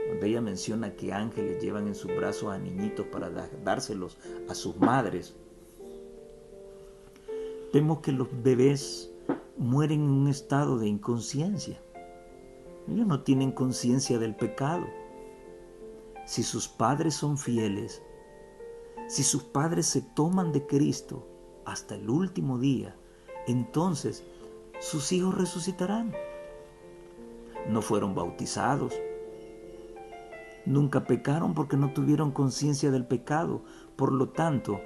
donde ella menciona que ángeles llevan en sus brazos a niñitos para dárselos a sus madres. Vemos que los bebés mueren en un estado de inconsciencia. Ellos no tienen conciencia del pecado. Si sus padres son fieles, si sus padres se toman de Cristo hasta el último día, entonces sus hijos resucitarán. No fueron bautizados, nunca pecaron porque no tuvieron conciencia del pecado. Por lo tanto,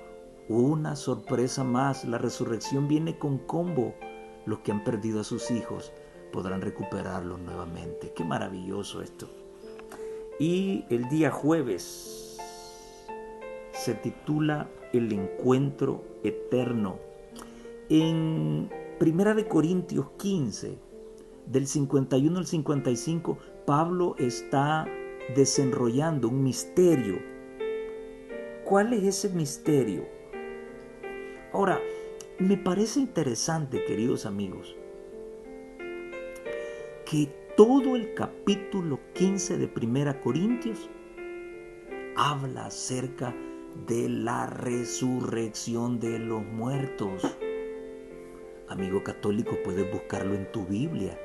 una sorpresa más, la resurrección viene con combo. Los que han perdido a sus hijos podrán recuperarlos nuevamente. Qué maravilloso esto. Y el día jueves se titula El encuentro eterno. En 1 Corintios 15, del 51 al 55, Pablo está desenrollando un misterio. ¿Cuál es ese misterio? Ahora, Me parece interesante, queridos amigos, que todo el capítulo 15 de Primera Corintios habla acerca de la resurrección de los muertos. Amigo católico, puedes buscarlo en tu Biblia.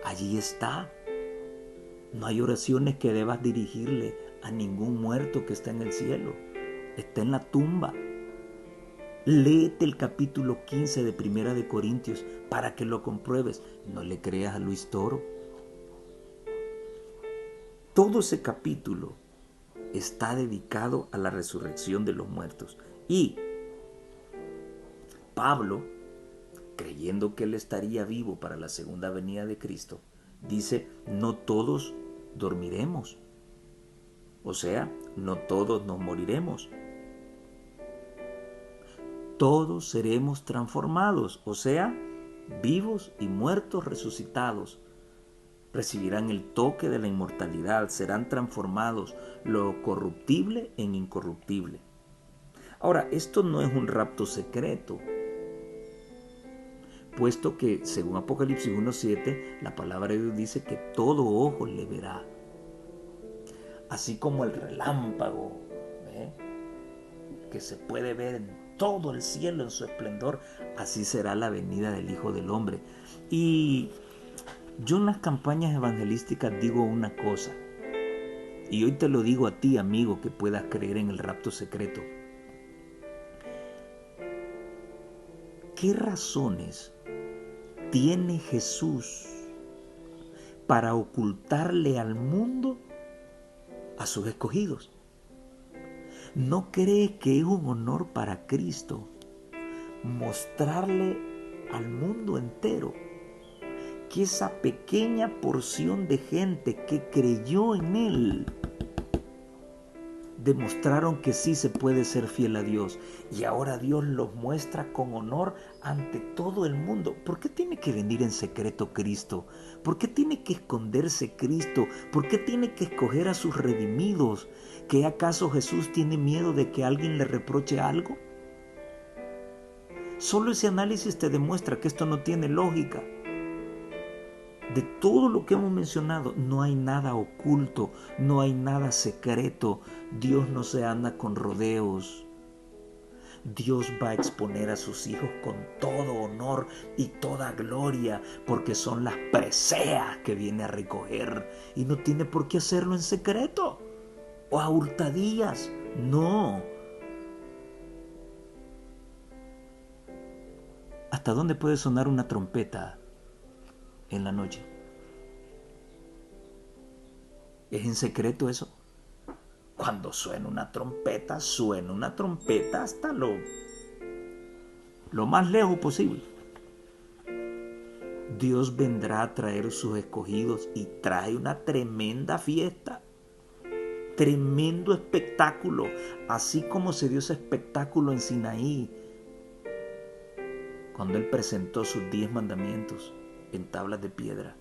Allí está. No hay oraciones que debas dirigirle a ningún muerto que está en el cielo. Está en la tumba. Léete el capítulo 15 de Primera de Corintios para que lo compruebes. No le creas a Luis Toro. Todo ese capítulo está dedicado a la resurrección de los muertos. Y Pablo, creyendo que él estaría vivo para la segunda venida de Cristo, dice, no todos dormiremos. O sea, no todos nos moriremos. Todos seremos transformados, o sea, vivos y muertos resucitados. Recibirán el toque de la inmortalidad, serán transformados, lo corruptible en incorruptible. Ahora, esto no es un rapto secreto, puesto que, según Apocalipsis 1:7, la palabra de Dios dice que todo ojo le verá. Así como el relámpago, que se puede ver en todo el cielo en su esplendor, así será la venida del Hijo del Hombre. Y yo en las campañas evangelísticas digo una cosa, y hoy te lo digo a ti, amigo, que puedas creer en el rapto secreto. ¿Qué razones tiene Jesús para ocultarle al mundo a sus escogidos? ¿No cree que es un honor para Cristo mostrarle al mundo entero que esa pequeña porción de gente que creyó en Él demostraron que sí se puede ser fiel a Dios, y ahora Dios los muestra con honor ante todo el mundo? ¿Por qué tiene que venir en secreto Cristo? ¿Por qué tiene que esconderse Cristo? ¿Por qué tiene que escoger a sus redimidos? ¿Que acaso Jesús tiene miedo de que alguien le reproche algo? Solo ese análisis te demuestra que esto no tiene lógica. De todo lo que hemos mencionado, no hay nada oculto, no hay nada secreto. Dios no se anda con rodeos. Dios va a exponer a sus hijos con todo honor y toda gloria, porque son las preseas que viene a recoger, y no tiene por qué hacerlo en secreto o a hurtadillas. No. ¿Hasta dónde puede sonar una trompeta en la noche? ¿Es en secreto eso? Cuando suena una trompeta hasta lo más lejos posible. Dios vendrá a traer sus escogidos y trae una tremenda fiesta, tremendo espectáculo, así como se dio ese espectáculo en Sinaí, cuando Él presentó sus 10 mandamientos en tablas de piedra.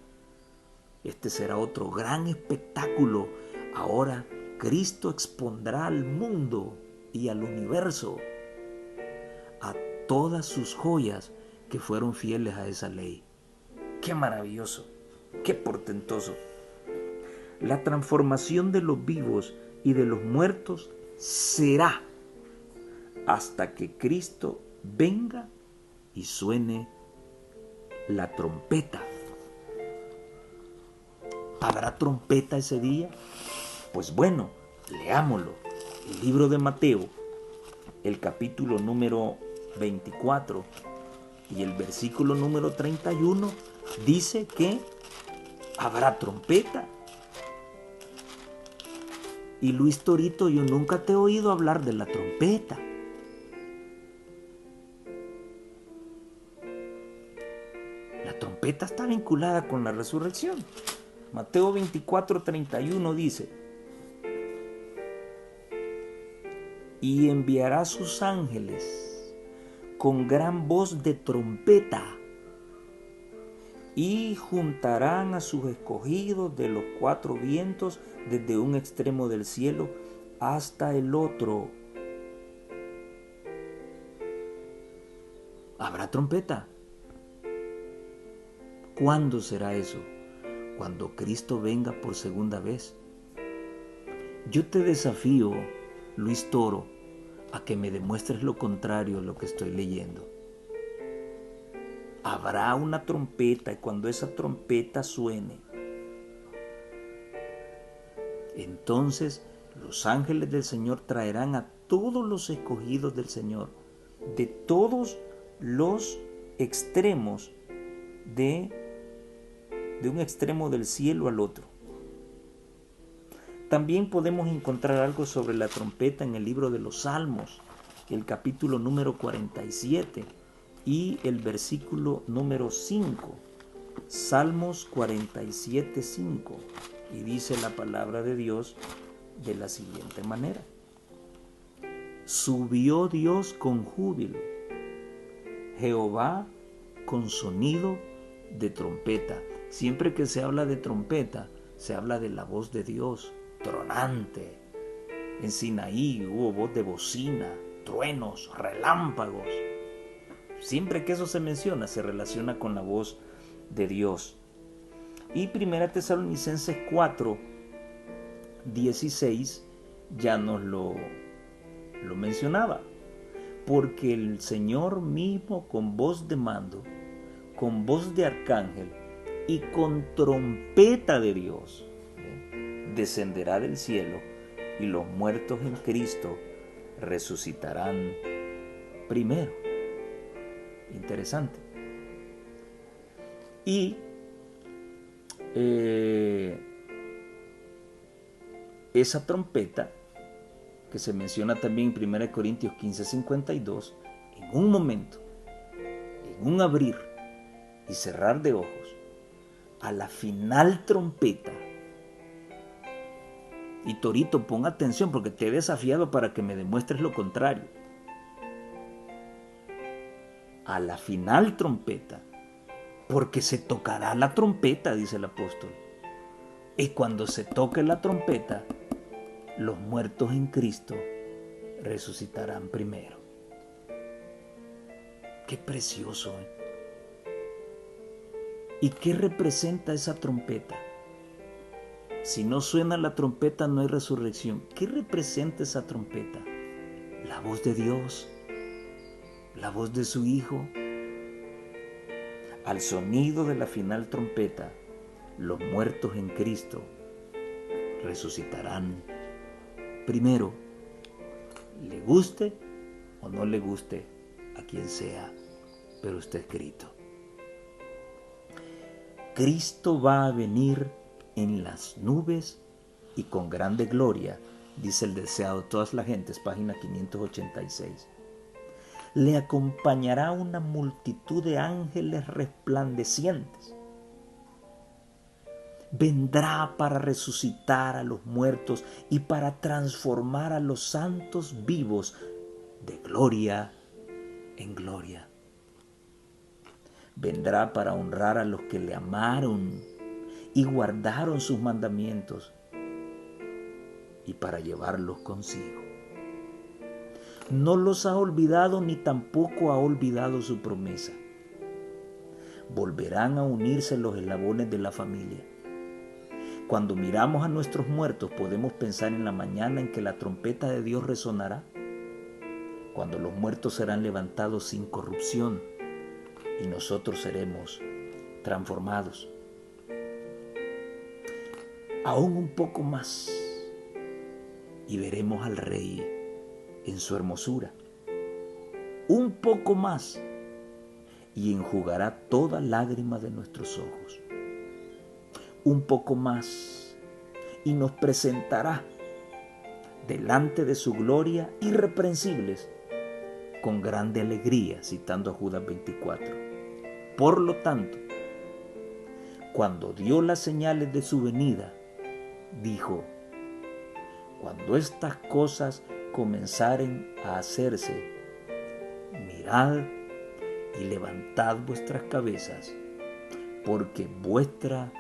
Este será otro gran espectáculo. Ahora Cristo expondrá al mundo y al universo a todas sus joyas que fueron fieles a esa ley. ¡Qué maravilloso! ¡Qué portentoso! La transformación de los vivos y de los muertos será hasta que Cristo venga y suene la trompeta. ¿Habrá trompeta ese día? Pues bueno, leámoslo. El libro de Mateo, el capítulo número 24 y el versículo número 31 dice que habrá trompeta. Y Luis Torito, yo nunca te he oído hablar de la trompeta. La trompeta está vinculada con la resurrección. Mateo 24:31 dice: y enviará sus ángeles con gran voz de trompeta, y juntarán a sus escogidos de los 4 vientos, desde un extremo del cielo hasta el otro. Habrá trompeta. ¿Cuándo será eso? Cuando Cristo venga por segunda vez. Yo te desafío, Luis Toro, a que me demuestres lo contrario a lo que estoy leyendo. Habrá una trompeta y cuando esa trompeta suene, entonces los ángeles del Señor traerán a todos los escogidos del Señor, de todos los extremos, de un extremo del cielo al otro. También podemos encontrar algo sobre la trompeta en el libro de los Salmos, el capítulo número 47 y el versículo número 5. Salmos 47, 5. Y dice la palabra de Dios de la siguiente manera. Subió Dios con júbilo, Jehová con sonido de trompeta. Siempre que se habla de trompeta, se habla de la voz de Dios, tronante. En Sinaí hubo voz de bocina, truenos, relámpagos. Siempre que eso se menciona, se relaciona con la voz de Dios. Y 1 Tesalonicenses 4, 16 ya nos lo mencionaba. Porque el Señor mismo con voz de mando, con voz de arcángel y con trompeta de Dios, descenderá del cielo y los muertos en Cristo resucitarán primero. Interesante. Y esa trompeta que se menciona también en 1 Corintios 15:52, en un momento, en un abrir y cerrar de ojos, a la final trompeta. Y Torito, pon atención porque te he desafiado para que me demuestres lo contrario. A la final trompeta, porque se tocará la trompeta, dice el apóstol. Y cuando se toque la trompeta, los muertos en Cristo resucitarán primero. Qué precioso, ¿eh? ¿Y qué representa esa trompeta? Si no suena la trompeta, no hay resurrección. ¿Qué representa esa trompeta? La voz de Dios, la voz de su Hijo. Al sonido de la final trompeta, los muertos en Cristo resucitarán primero, le guste o no le guste a quien sea, pero está escrito. Cristo va a venir en las nubes y con grande gloria, dice el deseado de todas las gentes, página 586. Le acompañará una multitud de ángeles resplandecientes. Vendrá para resucitar a los muertos y para transformar a los santos vivos de gloria en gloria. Vendrá para honrar a los que le amaron y guardaron sus mandamientos y para llevarlos consigo. No los ha olvidado ni tampoco ha olvidado su promesa. Volverán a unirse los eslabones de la familia. Cuando miramos a nuestros muertos podemos pensar en la mañana en que la trompeta de Dios resonará, cuando los muertos serán levantados sin corrupción y nosotros seremos transformados. Aún un poco más y veremos al Rey en su hermosura. Un poco más y enjugará toda lágrima de nuestros ojos. Un poco más y nos presentará delante de su gloria irreprensibles con grande alegría, citando a Judas 24. Por lo tanto, cuando dio las señales de su venida, dijo: cuando estas cosas comenzaren a hacerse, mirad y levantad vuestras cabezas, porque vuestra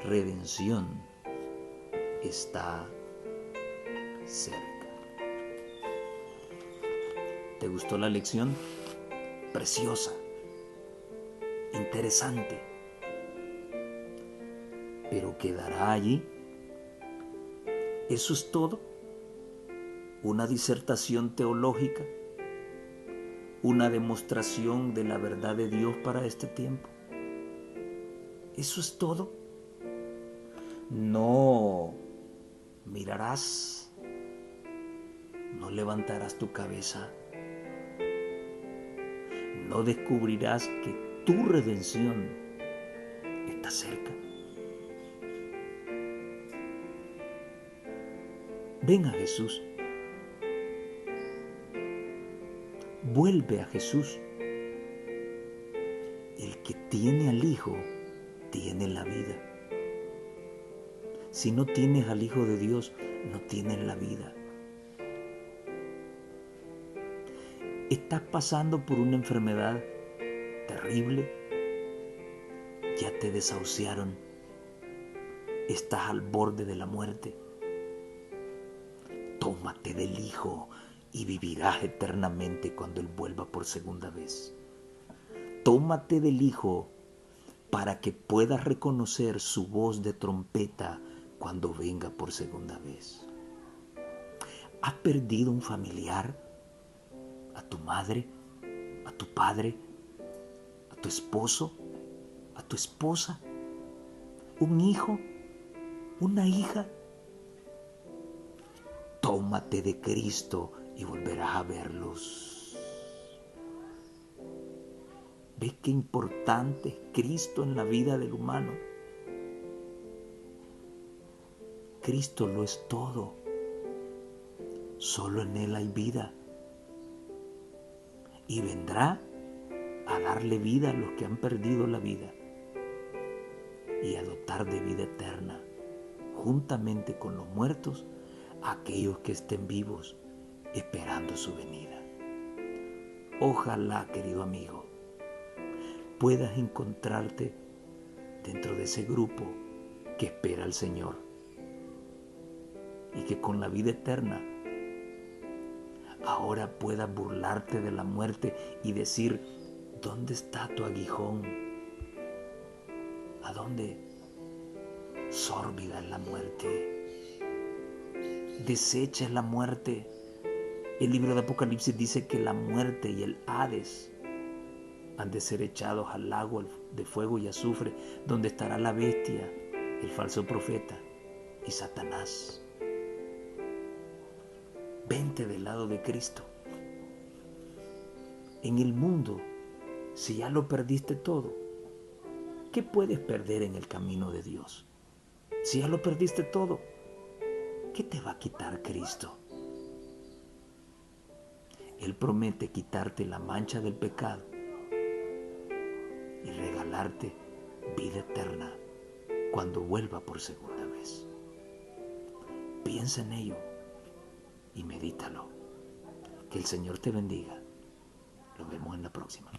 redención está cerca. ¿Te gustó la lección? preciosa, interesante, pero quedará allí. ¿Eso es todo? ¿Una disertación teológica? ¿Una demostración de la verdad de Dios para este tiempo? ¿Eso es todo? No mirarás, no levantarás tu cabeza, no descubrirás que tu redención está cerca. Ven a Jesús. Vuelve a Jesús. El que tiene al Hijo tiene la vida. Si no tienes al Hijo de Dios, no tienes la vida. Estás pasando por una enfermedad terrible. Ya te desahuciaron. Estás al borde de la muerte. Tómate del Hijo y vivirás eternamente cuando Él vuelva por segunda vez. Tómate del Hijo para que puedas reconocer su voz de trompeta cuando venga por segunda vez. ¿Has perdido un familiar? ¿A tu madre? ¿A tu padre? ¿A tu esposo? ¿A tu esposa? ¿Un hijo? ¿Una hija? Tómate de Cristo y volverás a verlos. ¿Ves qué importante es Cristo en la vida del humano? Cristo lo es todo. Solo en Él hay vida. Y vendrá a darle vida a los que han perdido la vida y a dotar de vida eterna, juntamente con los muertos, a aquellos que estén vivos esperando su venida. Ojalá, querido amigo, puedas encontrarte dentro de ese grupo que espera al Señor y que con la vida eterna ahora puedas burlarte de la muerte y decir: ¿dónde está tu aguijón? ¿A dónde? Sórbida es la muerte. Desecha es la muerte. El libro de Apocalipsis dice que la muerte y el Hades han de ser echados al lago de fuego y azufre, donde estará la bestia, el falso profeta y Satanás. Vente del lado de Cristo. En el mundo, si ya lo perdiste todo, ¿qué puedes perder en el camino de Dios? Si ya lo perdiste todo, ¿qué te va a quitar Cristo? Él promete quitarte la mancha del pecado y regalarte vida eterna cuando vuelva por segunda vez. Piensa en ello y medítalo. Que el Señor te bendiga. Nos vemos en la próxima.